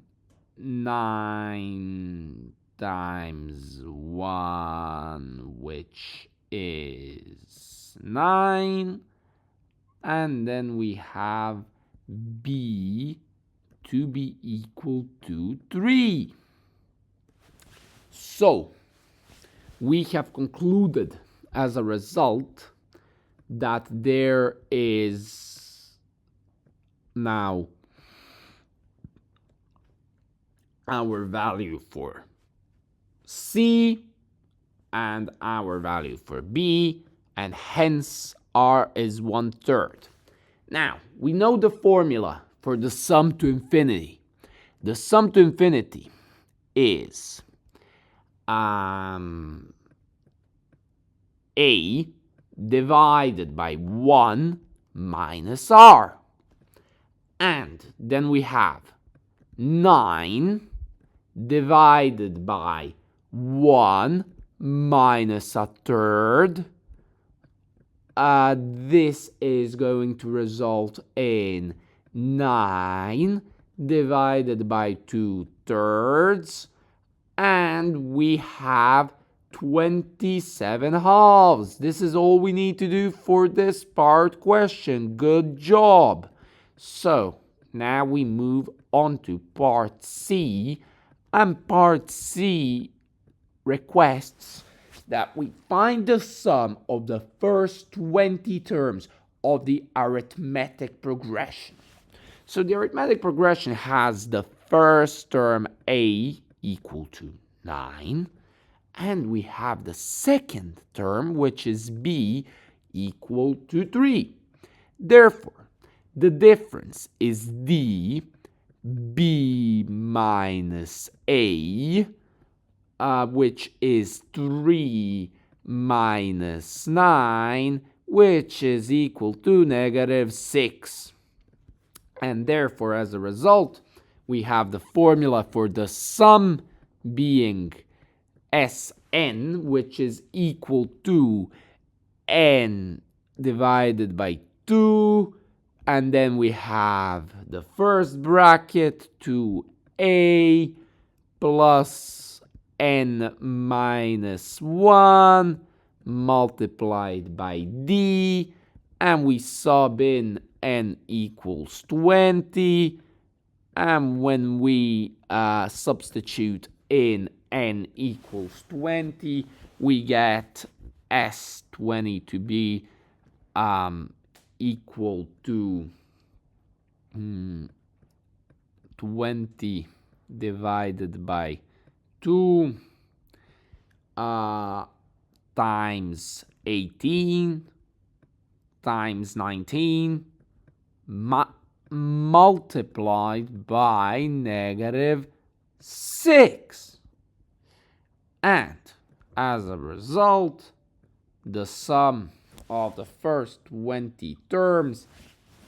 times 1, which is 9. And then we have B to be equal to 3. So we have concluded as a result that there is now our value for C and our value for B, and hence R is 1/3. Now, we know the formula for the sum to infinity. The sum to infinity is A divided by 1 minus R. And then we have 9 divided by 1 minus 1/3. This is going to result in 9 divided by 2/3. And we have 27 halves. This is all we need to do for this part question. Good job. So now we move on to part C. And part C requests that we find the sum of the first 20 terms of the arithmetic progression. So the arithmetic progression has the first term A equal to 9, and we have the second term, which is B, equal to 3. Therefore, the difference is D, B minus A, which is 3 minus 9, which is equal to -6. And therefore, as a result, we have the formula for the sum being Sn, which is equal to n divided by 2. And then we have the first bracket, 2a plus n minus 1 multiplied by d. And we sub in n equals 20. And when we substitute in n equals 20, we get S20 to be equal to 20 divided by 2 times 18 times 19 multiplied by negative 6. And as a result, the sum of the first 20 terms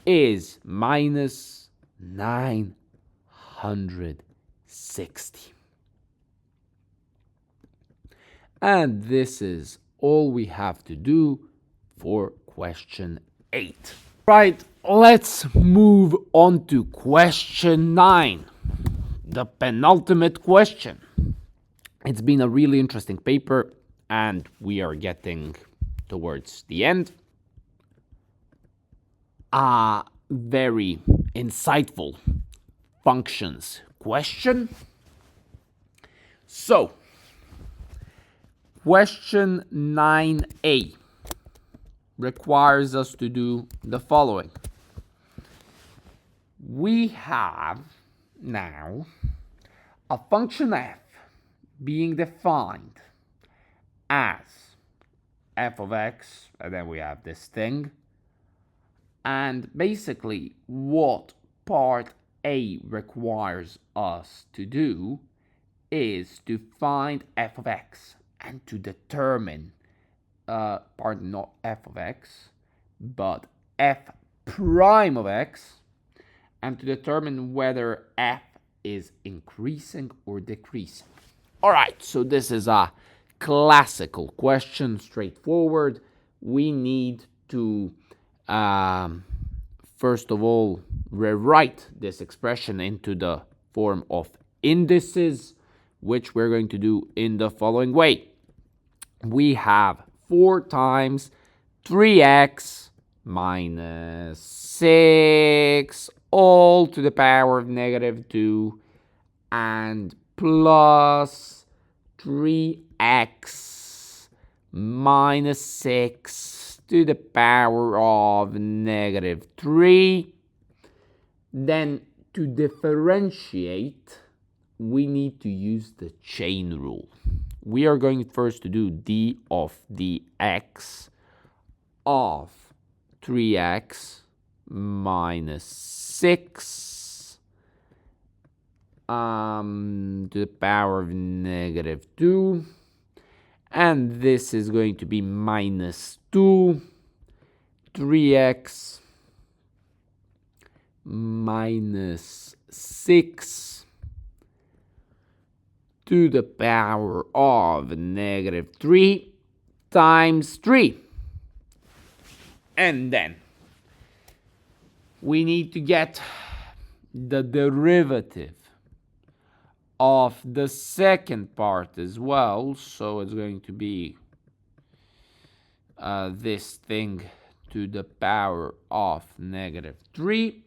is minus 960. And this is all we have to do for question 8. Right, let's move on to question 9, the penultimate question. It's been a really interesting paper, and we are getting towards the end. A very insightful functions question. So, question 9a requires us to do the following. We have now a function f being defined as f of x, and then we have this thing. And basically, what part A requires us to do is to find f of x and to determine, pardon, not f of x, but f prime of x, and to determine whether f is increasing or decreasing. All right, so this is a classical question, straightforward. We need to first of all rewrite this expression into the form of indices, which we're going to do in the following way. We have 4 times 3x minus 6 all to the power of negative 2 and plus 3x minus 6 to the power of negative 3. Then to differentiate, we need to use the chain rule. We are going first to do d of dx of 3x minus 6 to the power of negative 2. And this is going to be minus 2, 3x minus 6 to the power of negative 3 times 3. And then we need to get the derivative of the second part as well. So it's going to be this thing to the power of negative 3.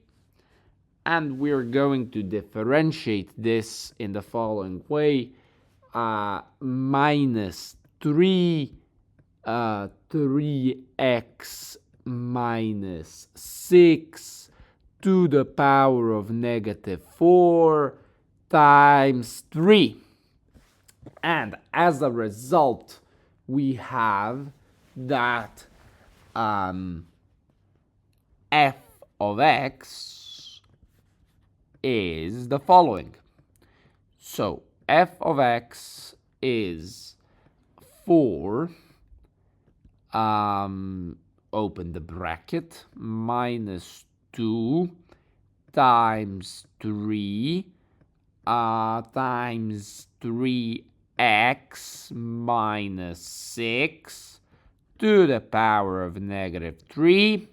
And we're going to differentiate this in the following way. Minus 3x minus 6 to the power of negative 4 times 3. And as a result, we have that f of x is the following. So f of x is 4, open the bracket, minus 2 times 3 times 3x minus 6 to the power of negative 3.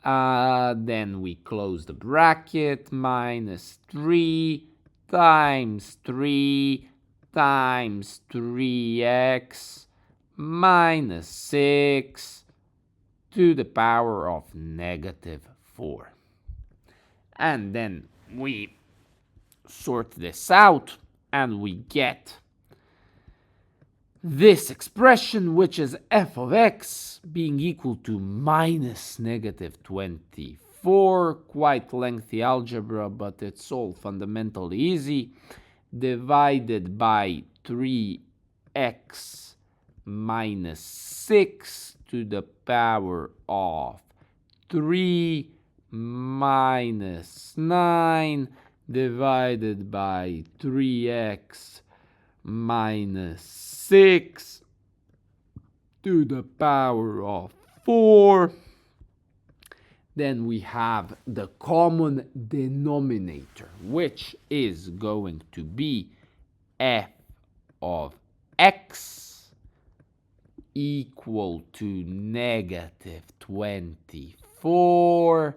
Then we close the bracket, minus 3 times 3 times 3x minus 6 to the power of negative 4. And then we sort this out and we get this expression, which is f of x being equal to minus negative 24, quite lengthy algebra, but it's all fundamentally easy, divided by 3x minus 6 to the power of 3 minus 9 divided by 3x minus 6 to the power of 4. Then we have the common denominator, which is going to be f of x equal to negative 24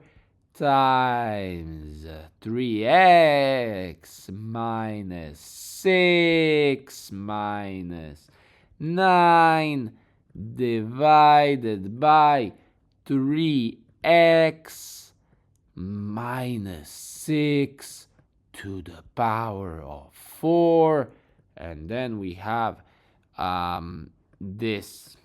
times 3x minus 6 minus 9 divided by 3x minus 6 to the power of 4. And then we have this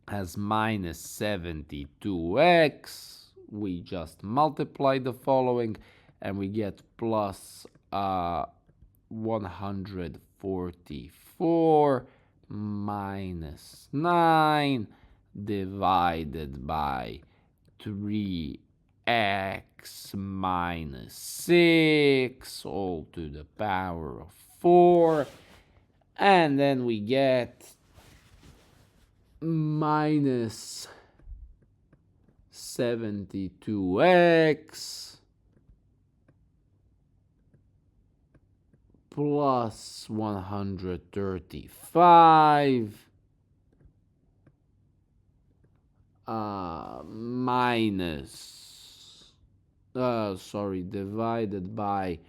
as minus 72x. We just multiply the following and we get plus 144 minus 9 divided by 3x minus 6 all to the power of 4. And then we get minus 72x plus 135 divided by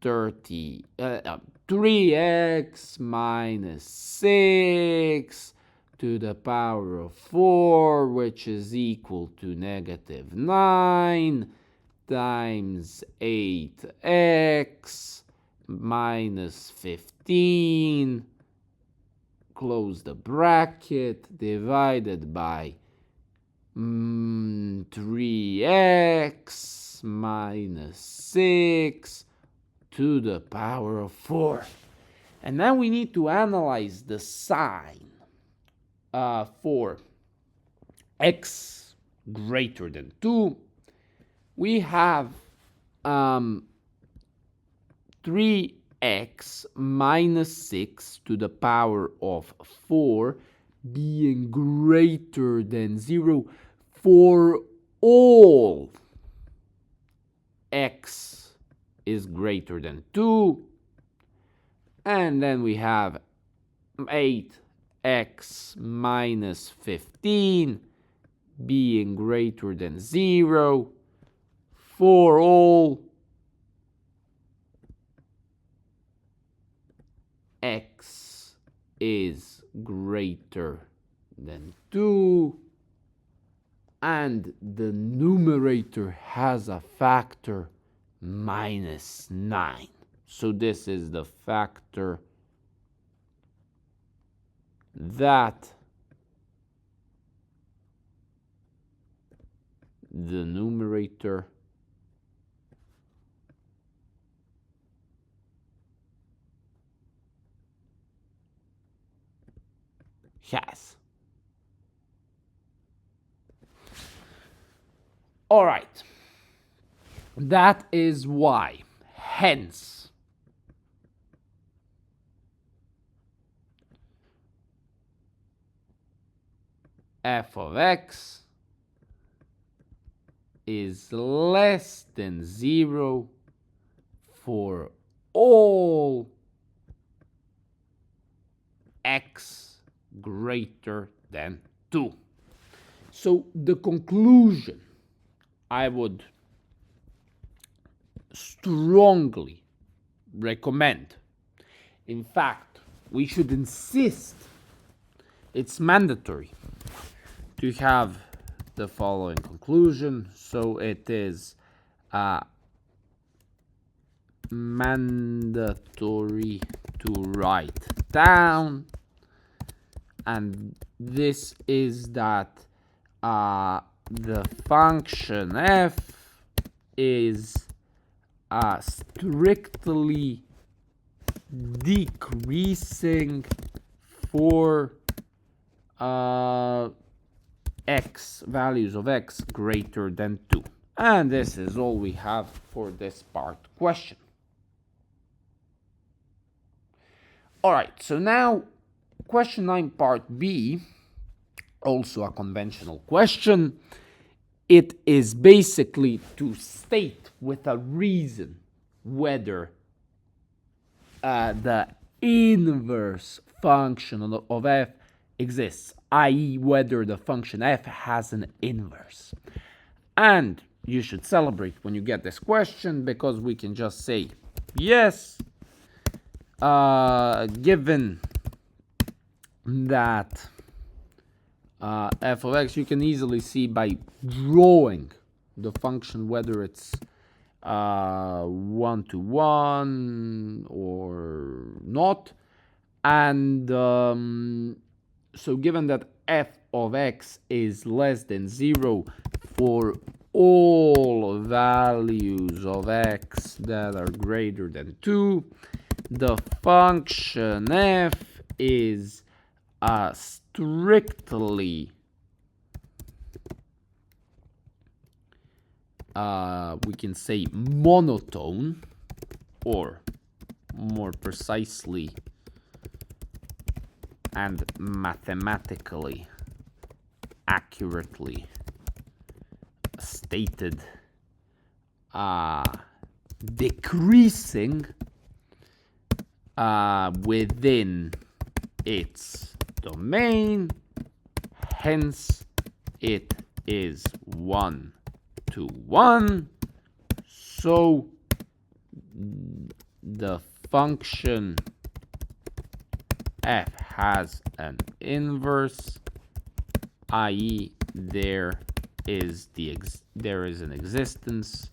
3x minus 6 to the power of 4, which is equal to negative 9 times 8x minus 15, close the bracket, divided by 3x minus 6 to the power of 4. And now we need to analyze the sign for x greater than 2. We have 3x minus 6 to the power of 4 being greater than 0 for all x is greater than 2. And then we have 8x minus 15 being greater than 0 for all x is greater than 2, and the numerator has a factor minus 9. So this is the factor that the numerator has. All right. That is why, hence, f of x is less than 0 for all x greater than 2. So the conclusion I would strongly recommend, in fact, we should insist, it's mandatory to have the following conclusion. So it is mandatory to write down and this is that the function f is strictly decreasing for x, values of x greater than 2. And this is all we have for this part question. All right, so now question 9 part B, also a conventional question. It is basically to state with a reason whether the inverse function of f exists, i.e. whether the function f has an inverse. And you should celebrate when you get this question, because we can just say yes, given that f of x, you can easily see by drawing the function whether it's 1-to-1 or not. And so given that f of x is less than 0 for all values of x that are greater than 2, the function f is strictly we can say monotone, or more precisely and mathematically accurately stated, decreasing within its domain. Hence it is 1-to-1. So the function f has an inverse, i.e. there is an existence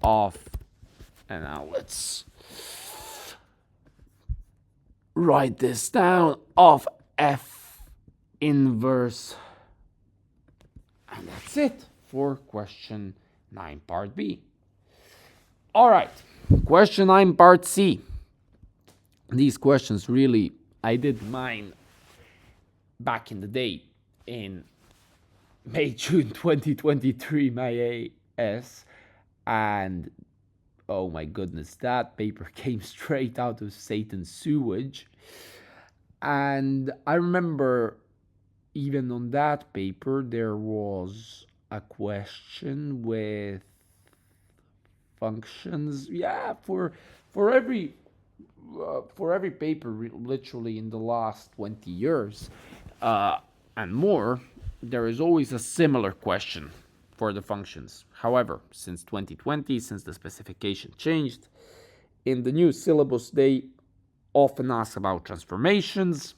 of, and now let's write this down, of f inverse. And that's it for question 9 part B. All right, question 9 part C. These questions really, I did mine back in the day in May, June 2023, my AS, and oh my goodness, that paper came straight out of Satan's sewage. And I remember even on that paper there was a question with functions. Yeah, for every paper literally in the last 20 years and more, there is always a similar question for the functions. However, since 2020, since the specification changed, in the new syllabus they often ask about transformations,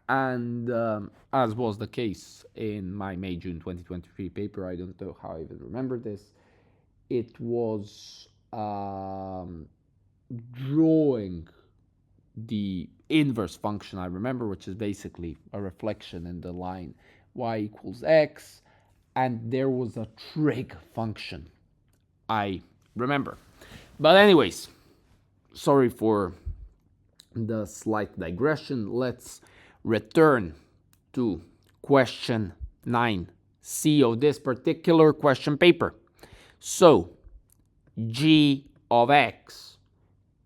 and as was the case in my May June 2023 paper, I don't know how I even remember this, it was drawing the inverse function, I remember, which is basically a reflection in the line y equals x, and there was a trig function, I remember. But anyways, sorry for the slight digression. Let's return to question 9C of this particular question paper. So g of x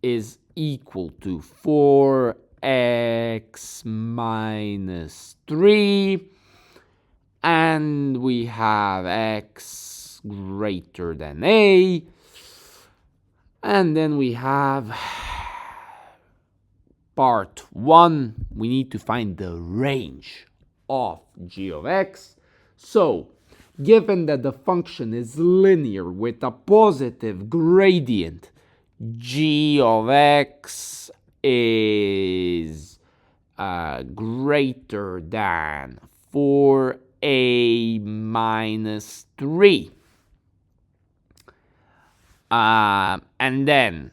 is equal to 4x minus 3, and we have x greater than a, and then we have part 1, we need to find the range of g of x. So given that the function is linear with a positive gradient, g of x is greater than 4a minus 3. And then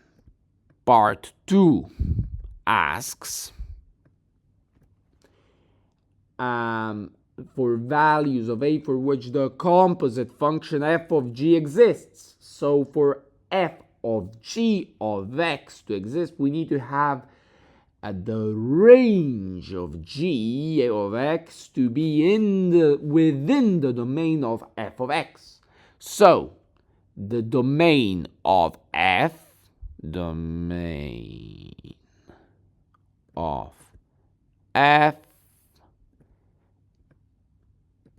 part 2 asks for values of a for which the composite function f of g exists. So for f of g of x to exist, we need to have the range of g of x to be within the domain of f of x. So the domain of f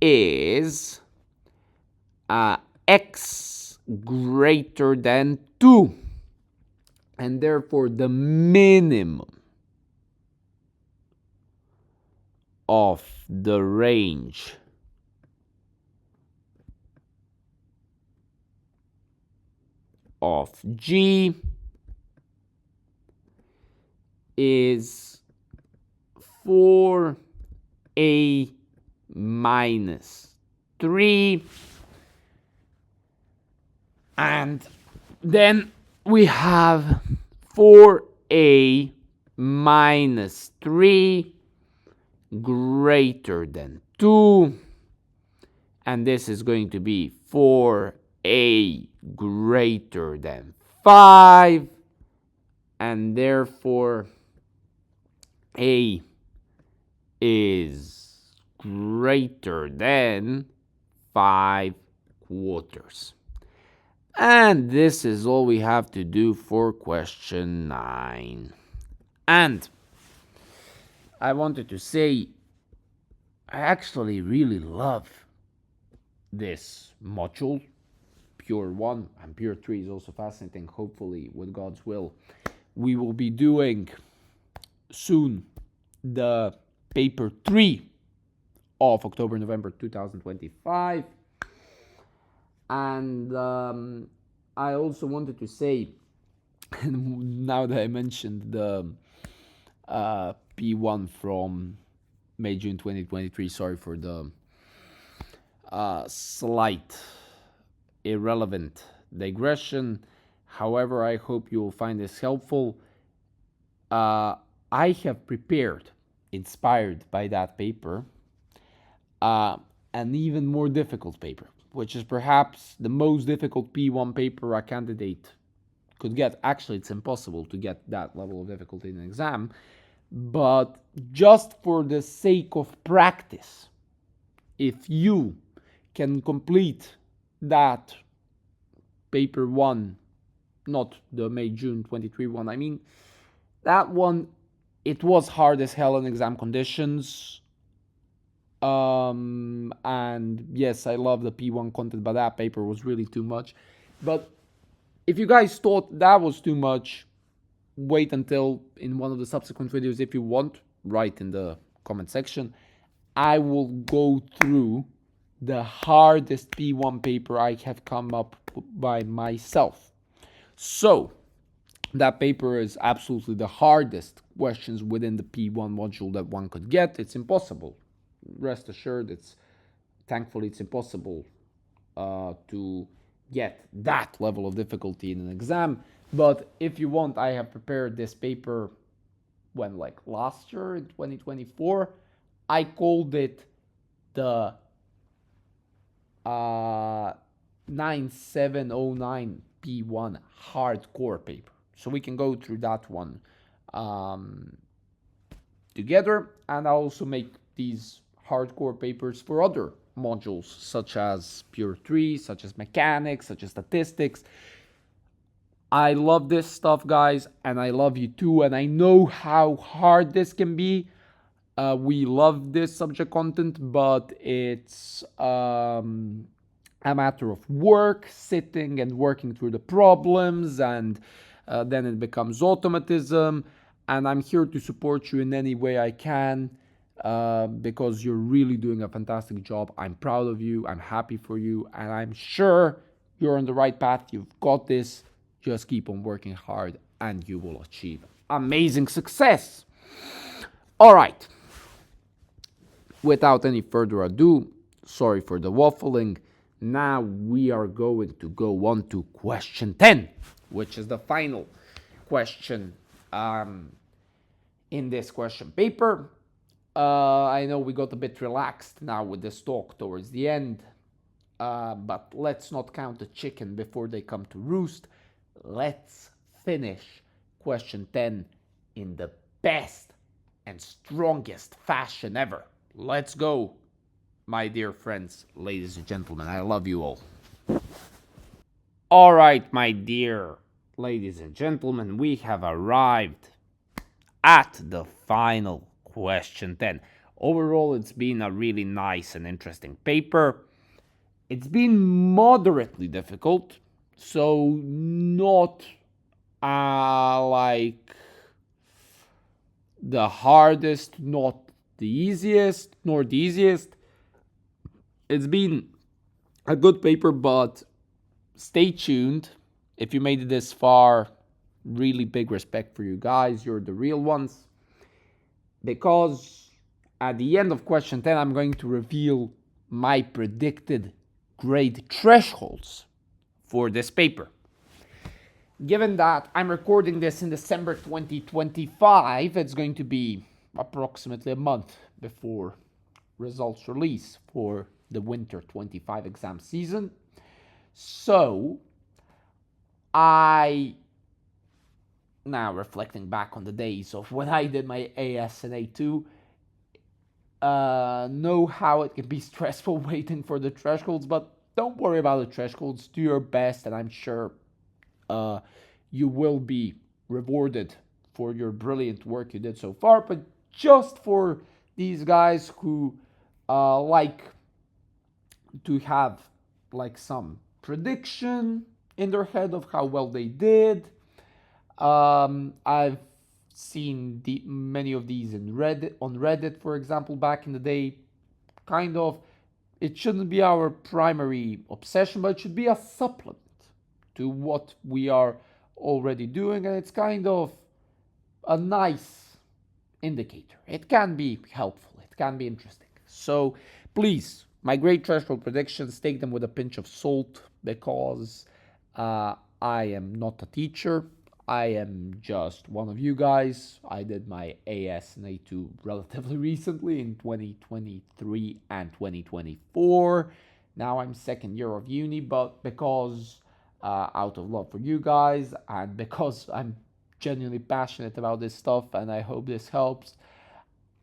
is x greater than 2, and therefore the minimum of the range of g is 4a minus 3, and then we have 4a minus 3 greater than 2, and this is going to be 4a greater than 5, and therefore a is greater than 5/4. And this is all we have to do for question 9. And I wanted to say, I actually really love this module. Pure 1 and Pure 3 is also fascinating. Hopefully, with God's will, we will be doing soon the paper 3 of October-November 2025. And I also wanted to say, now that I mentioned the P1 from May-June 2023, sorry for the slight irrelevant digression. However, I hope you will find this helpful. I have prepared, inspired by that paper, an even more difficult paper, which is perhaps the most difficult P1 paper a candidate could get. Actually, it's impossible to get that level of difficulty in an exam, but just for the sake of practice, if you can complete that paper 1, not the May-June 23 one, I mean, that one, it was hard as hell in exam conditions. And yes, I love the P1 content, but that paper was really too much. But if you guys thought that was too much, wait until in one of the subsequent videos if you want, write in the comment section. I will go through the hardest P1 paper I have come up by myself. So that paper is absolutely the hardest questions within the P1 module that one could get. It's impossible. Rest assured, thankfully it's impossible to get that level of difficulty in an exam. But if you want, I have prepared this paper last year in 2024. I called it the 9709 P1 hardcore paper. So we can go through that one together, and I'll also make these hardcore papers for other modules such as Pure 3, such as mechanics, such as statistics. I love this stuff, guys, and I love you too, and I know how hard this can be. We love this subject content, but it's a matter of work, sitting and working through the problems, and then it becomes automatism. And I'm here to support you in any way I can, because you're really doing a fantastic job. I'm proud of you. I'm happy for you, and I'm sure you're on the right path. You've got this. Just keep on working hard, and you will achieve amazing success. All right. Without any further ado, sorry for the waffling. Now we are going to go on to question 10, which is the final question in this question paper. I know we got a bit relaxed now with this talk towards the end, but let's not count the chicken before they come to roost. Let's finish question 10 in the best and strongest fashion ever. Let's go, my dear friends, ladies and gentlemen. I love you all. All right, my dear ladies and gentlemen, we have arrived at the final question 10. Overall, it's been a really nice and interesting paper. It's been moderately difficult, so not like the hardest, not the easiest, nor the easiest. It's been a good paper, but stay tuned. If you made it this far, really big respect for you guys. You're the real ones. Because at the end of question 10, I'm going to reveal my predicted grade thresholds for this paper. Given that I'm recording this in December 2025, it's going to be approximately a month before results release for the winter 25 exam season. So, now reflecting back on the days of when I did my AS and A2, know how it can be stressful waiting for the thresholds, but don't worry about the thresholds. Do your best, and I'm sure you will be rewarded for your brilliant work you did so far. But just for these guys who like to have like some prediction in their head of how well they did, I've seen many of these on Reddit, for example, back in the day. Kind of, it shouldn't be our primary obsession, but it should be a supplement to what we are already doing, and it's kind of a nice indicator. It can be helpful, it can be interesting. So please, my great threshold predictions, take them with a pinch of salt, because I am not a teacher. I am just one of you guys. I did my AS and A2 relatively recently in 2023 and 2024. Now I'm second year of uni, but because out of love for you guys and because I'm genuinely passionate about this stuff and I hope this helps,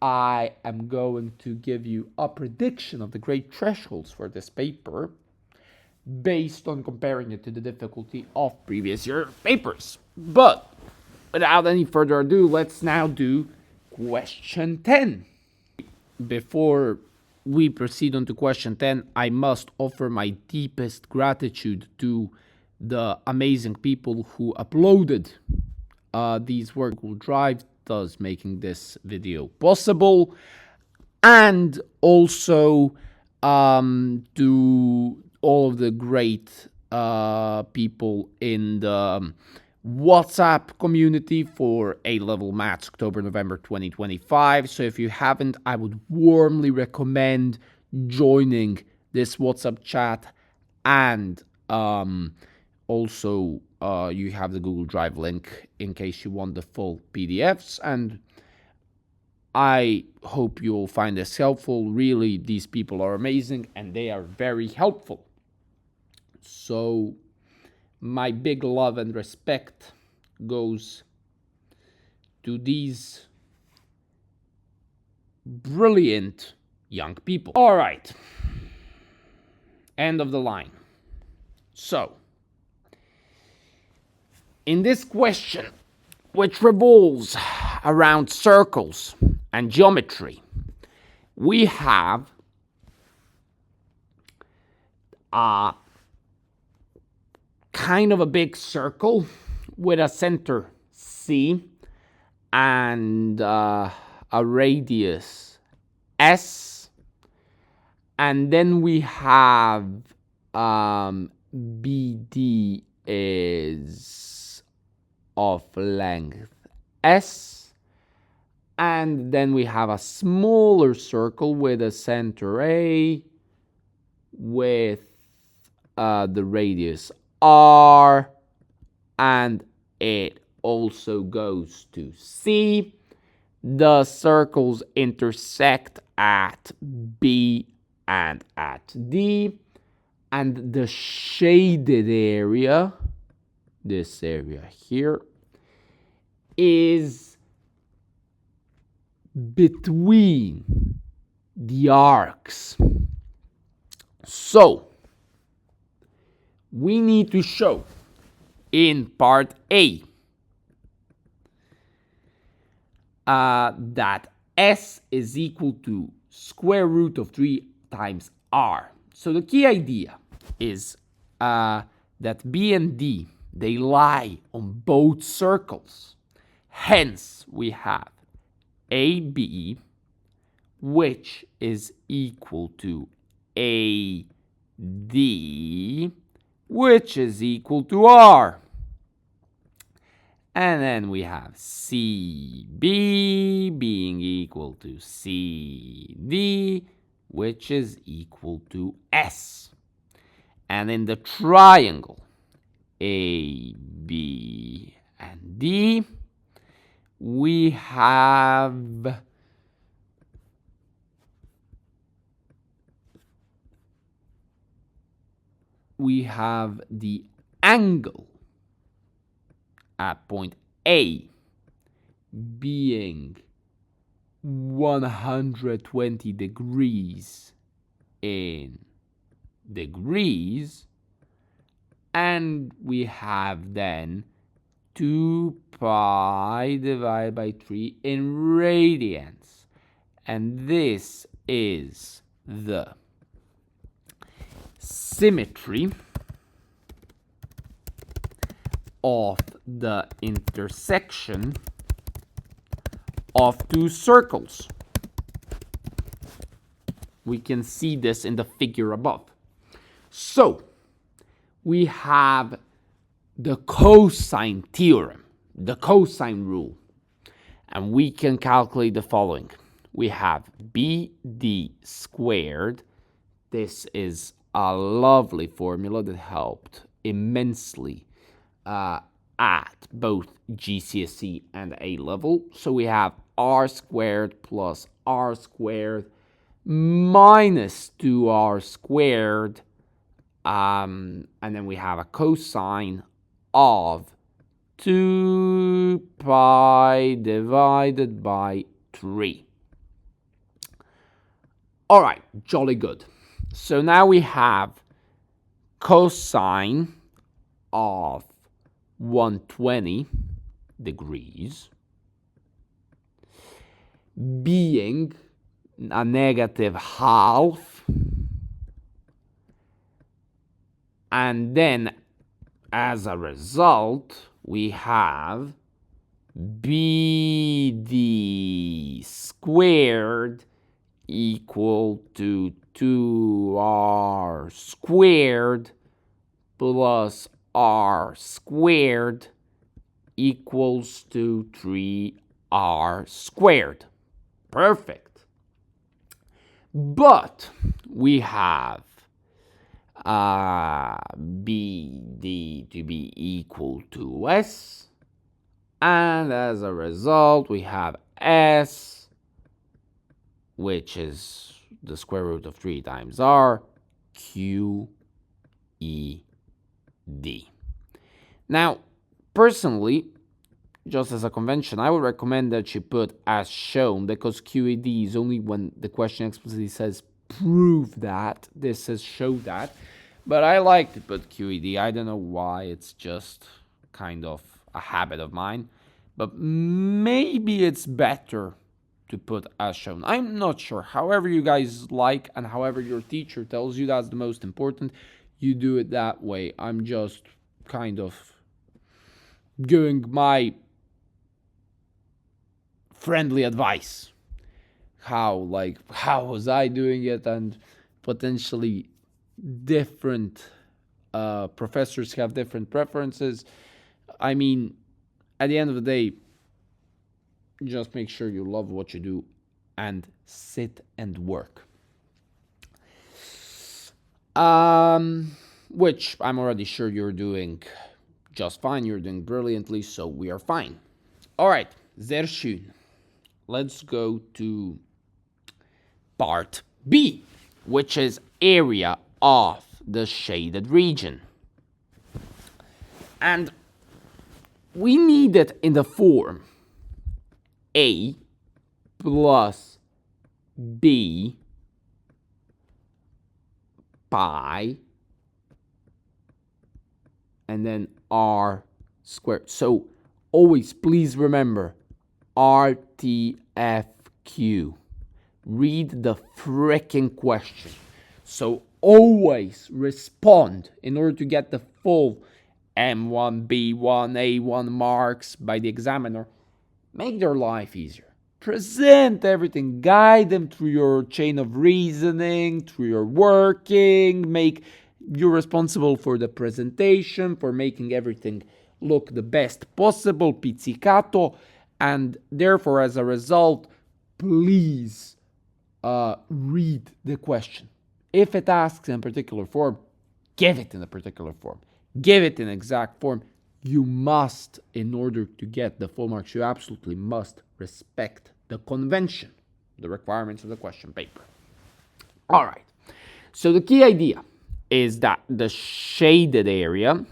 I am going to give you a prediction of the grade thresholds for this paper based on comparing it to the difficulty of previous year papers. But without any further ado, let's now do question 10. Before we proceed on to question 10, I must offer my deepest gratitude to the amazing people who uploaded these work Google Drive, thus making this video possible, and also to all of the great people in the WhatsApp community for A Level Maths October-November 2025. So if you haven't, I would warmly recommend joining this WhatsApp chat, and also you have the Google Drive link in case you want the full PDFs, and I hope you'll find this helpful. Really, these people are amazing and they are very helpful. So my big love and respect goes to these brilliant young people. All right. End of the line. So, in this question, which revolves around circles and geometry, we have a kind of a big circle with a center C and a radius S, and then we have BD is of length S, and then we have a smaller circle with a center A with the radius R, and it also goes to C, The circles intersect at B and at D, and the shaded area, this area here, is between the arcs. So, we need to show in part A that S is equal to square root of 3 times R. So the key idea is that B and D, they lie on both circles. Hence, we have AB, which is equal to AD, which is equal to R. And then we have CB being equal to CD, which is equal to S. And in the triangle AB and D, we have the angle at point A being 120 degrees in degrees, and we have then 2 pi divided by 3 in radians, and this is the symmetry of the intersection of two circles. We can see this in the figure above. So, we have the cosine theorem, the cosine rule, and we can calculate the following. We have BD squared. This is a lovely formula that helped immensely at both GCSE and A level. So we have R squared plus R squared minus 2R squared, and then we have a cosine of 2 pi divided by 3. All right, jolly good. So now we have cosine of 120 degrees being a negative half, and then as a result we have BD squared equal to 2R squared plus R squared equals to 3R squared. Perfect. But we have BD to be equal to S, and as a result we have S, which is the square root of 3 times R, QED. Now, personally, just as a convention, I would recommend that you put as shown, because QED is only when the question explicitly says prove that. This says show that. But I like to put QED. I don't know why. It's just kind of a habit of mine. But maybe it's better to put as shown. I'm not sure. However you guys like and however your teacher tells you that's the most important, you do it that way. I'm just kind of giving my friendly advice. How was I doing it, and potentially different professors have different preferences. I mean, at the end of the day, just make sure you love what you do and sit and work. Which I'm already sure you're doing just fine. You're doing brilliantly, so we are fine. All right, sehr schön. let's go to part B, which is area of the shaded region. And we need it in the form A plus B pi and then R squared. So always please remember RTFQ. Read the frickin' question. So always respond in order to get the full M1, B1, A1 marks by the examiner. Make their life easier. Present everything, guide them through your chain of reasoning, through your working, you're responsible for the presentation, for making everything look the best possible, pizzicato, and therefore as a result, please read the question. If it asks in a particular form, give it in a particular form. Give it in exact form. You must, in order to get the full marks, you absolutely must respect the convention, the requirements of the question paper. All right. So the key idea is that the shaded area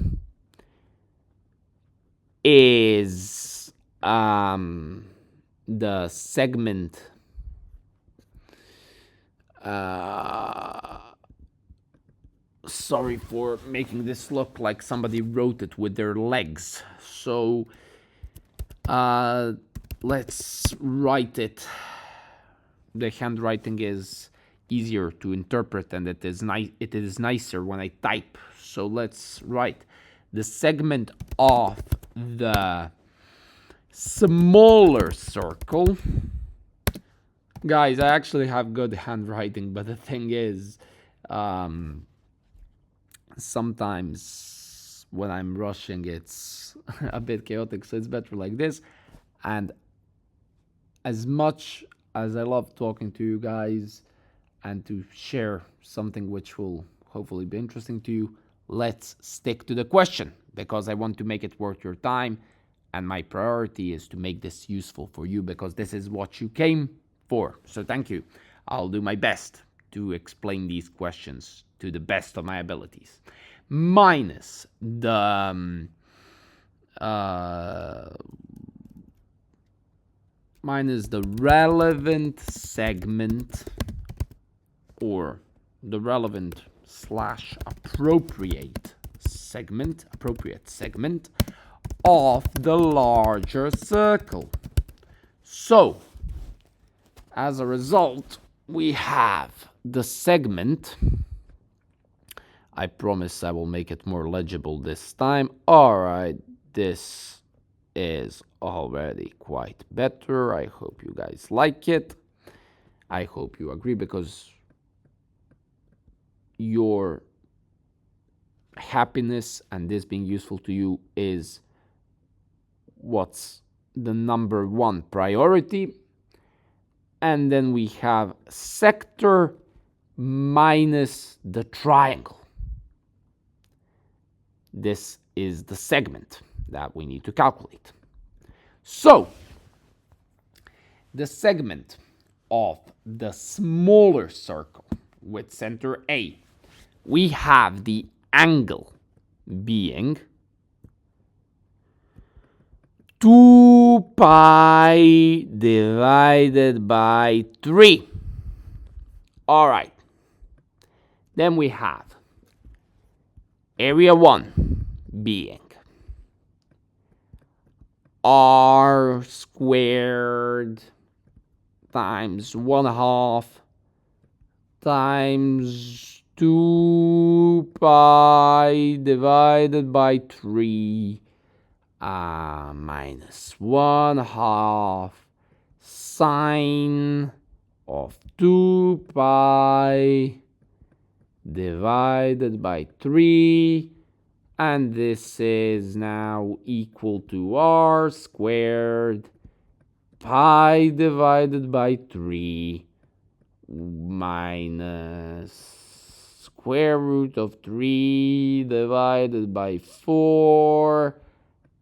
is the segment sorry for making this look like somebody wrote it with their legs. So let's write it. The handwriting is easier to interpret and it is nicer when I type. So let's write the segment of the smaller circle. Guys, I actually have good handwriting, but the thing is, sometimes when I'm rushing, it's a bit chaotic, so it's better like this. And as much as I love talking to you guys and to share something which will hopefully be interesting to you, let's stick to the question because I want to make it worth your time. And my priority is to make this useful for you because this is what you came for. So thank you. I'll do my best to explain these questions to the best of my abilities. Minus the relevant segment or the relevant / appropriate segment of the larger circle. So, as a result, we have the segment. I promise I will make it more legible this time. All right, this is already quite better. I hope you guys like it. I hope you agree because your happiness and this being useful to you is what's the number one priority. And then we have sector minus the triangle. This is the segment that we need to calculate. So, the segment of the smaller circle with center A, we have the angle being 2 pi divided by 3. All right. Then we have area 1 being r squared times 1/2 times 2 pi divided by 3 minus 1/2 sine of 2 pi divided by 3, and this is now equal to r squared pi divided by 3 minus square root of 3 divided by 4,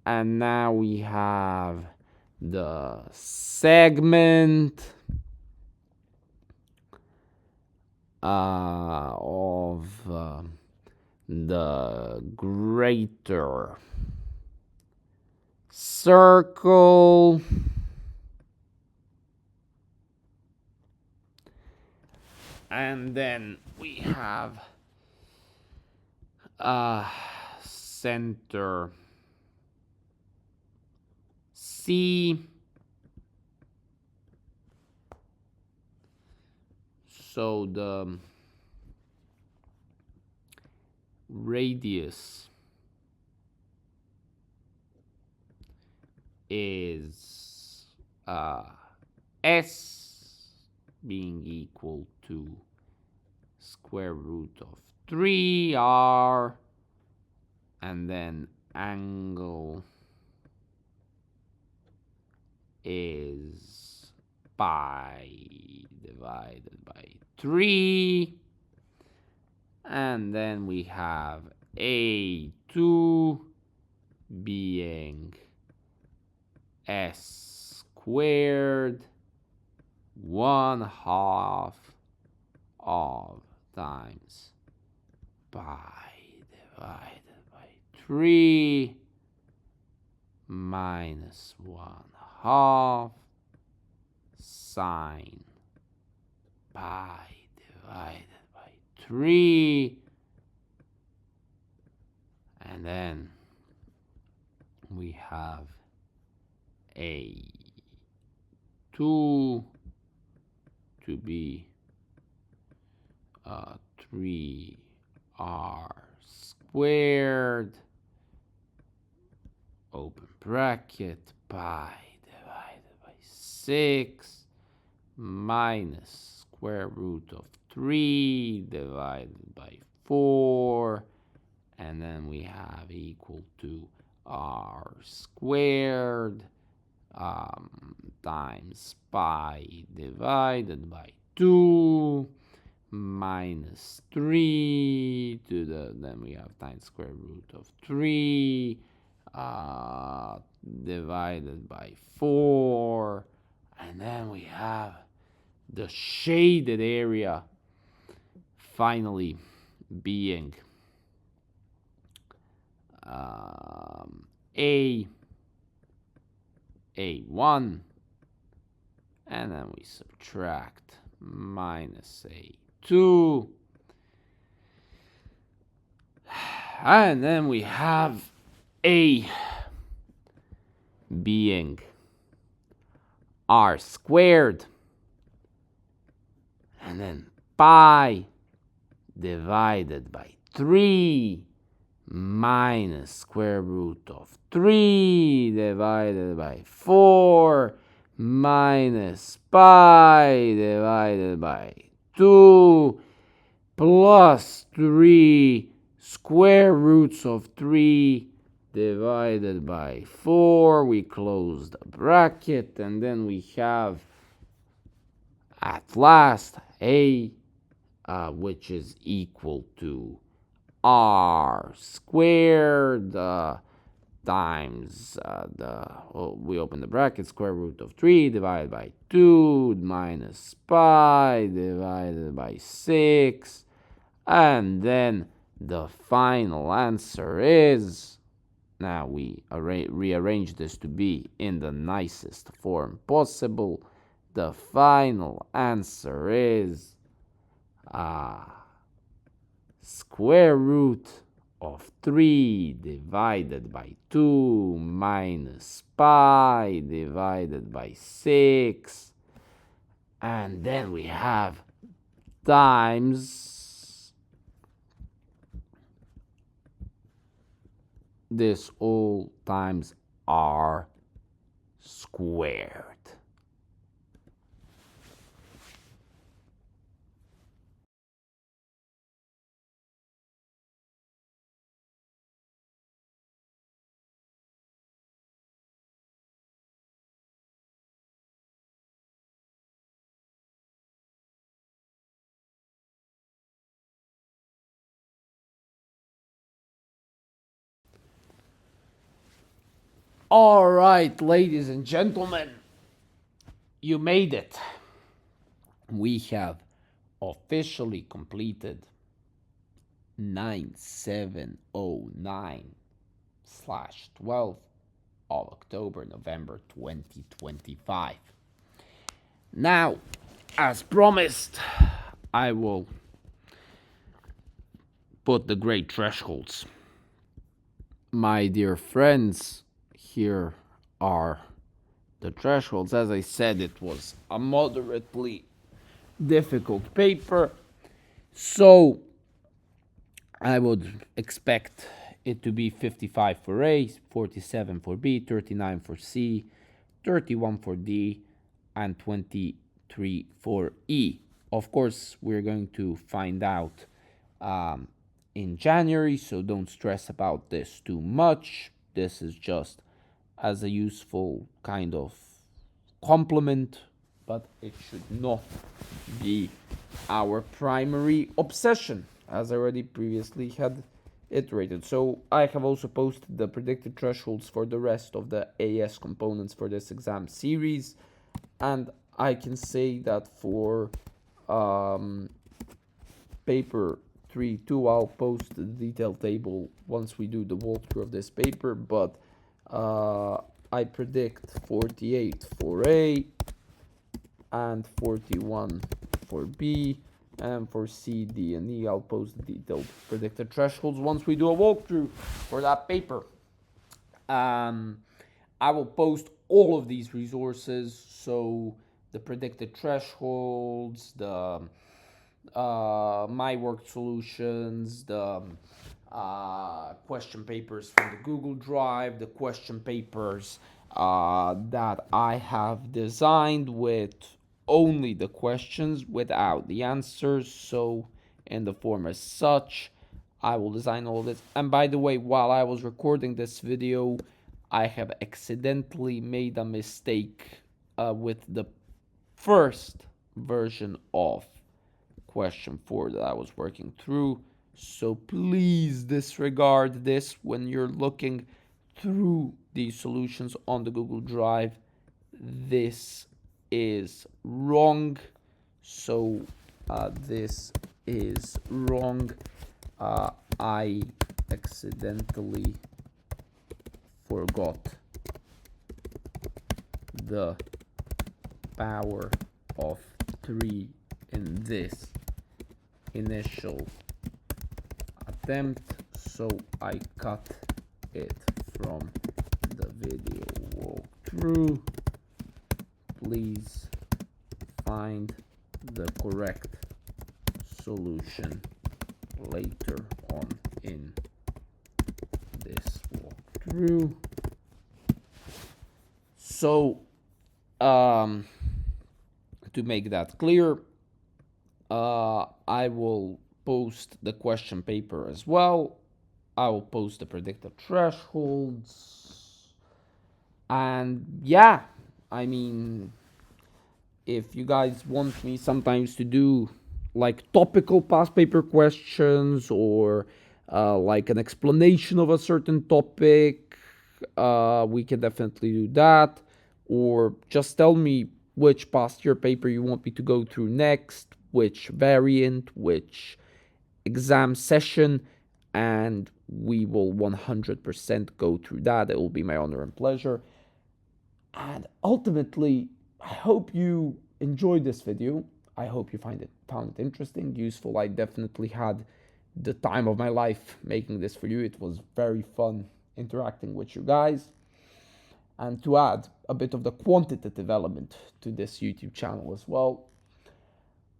and now we have the segment of the greater circle and then we have center C. So the radius is S being equal to square root of 3R, and then angle is pi divided by 3, and then we have A2 being S squared 1/2 of times pi divided by 3 minus 1/2 sine pi divided by 3, and then we have A2 to be 3R squared open bracket pi divided by 6 minus square root of 3 divided by 4, and then we have equal to R squared times pi divided by 2 minus 3 to the, then we have times square root of 3 divided by 4, and then we have the shaded area finally being A1, and then we subtract minus A2, and then we have A being R squared, and then pi divided by 3 minus square root of 3 divided by 4 minus pi divided by 2 plus 3 square roots of 3 divided by 4. We close the bracket, and then we have at last A which is equal to R squared times we open the bracket, square root of 3 divided by 2 minus pi divided by 6, and then the final answer is, now we rearrange this to be in the nicest form possible. The final answer is square root of 3 divided by 2 minus pi divided by 6, and then we have times this all times R squared. All right, ladies and gentlemen, you made it. We have officially completed 9709/12 of October, November 2025. Now, as promised, I will put the great thresholds. My dear friends, here are the thresholds. As I said, it was a moderately difficult paper, so I would expect it to be 55 for A, 47 for B, 39 for C, 31 for D, and 23 for E. Of course, we're going to find out in January, so don't stress about this too much. This is just as a useful kind of complement, but it should not be our primary obsession, as I already previously had iterated. So I have also posted the predicted thresholds for the rest of the AS components for this exam series, and I can say that for paper 3.2, I'll post the detailed table once we do the walkthrough of this paper, but I predict 48 for A and 41 for B, and for C, D, and E, I'll post the detailed predicted thresholds once we do a walkthrough for that paper. I will post all of these resources, so the predicted thresholds, the my work solutions, the question papers from the Google Drive, the question papers that I have designed with only the questions without the answers, so in the form as such. I will design all this. And by the way, while I was recording this video, I have accidentally made a mistake with the first version of question 4 that I was working through. So please disregard this when you're looking through these solutions on the Google Drive. This is wrong. So this is wrong. I accidentally forgot the power of 3 in this initial attempt, so I cut it from the video walkthrough. Please find the correct solution later on in this walkthrough. So, to make that clear, I will post the question paper as well. I will post the predicted thresholds. And yeah, I mean, if you guys want me sometimes to do like topical past paper questions or like an explanation of a certain topic, we can definitely do that. Or just tell me which past year paper you want me to go through next, which variant, which exam session, and we will 100% go through that. It will be my honor and pleasure. And ultimately, I hope you enjoyed this video. I hope you found it interesting, useful. I definitely had the time of my life making this for you. It was very fun interacting with you guys. And to add a bit of the quantitative element to this YouTube channel as well.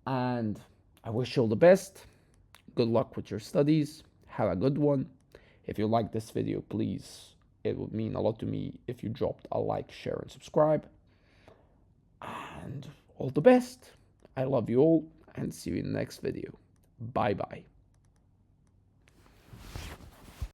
And I wish you all the best. Good luck with your studies. Have a good one. If you like this video, please, it would mean a lot to me if you dropped a like, share, and subscribe. And all the best. I love you all and see you in the next video. Bye bye.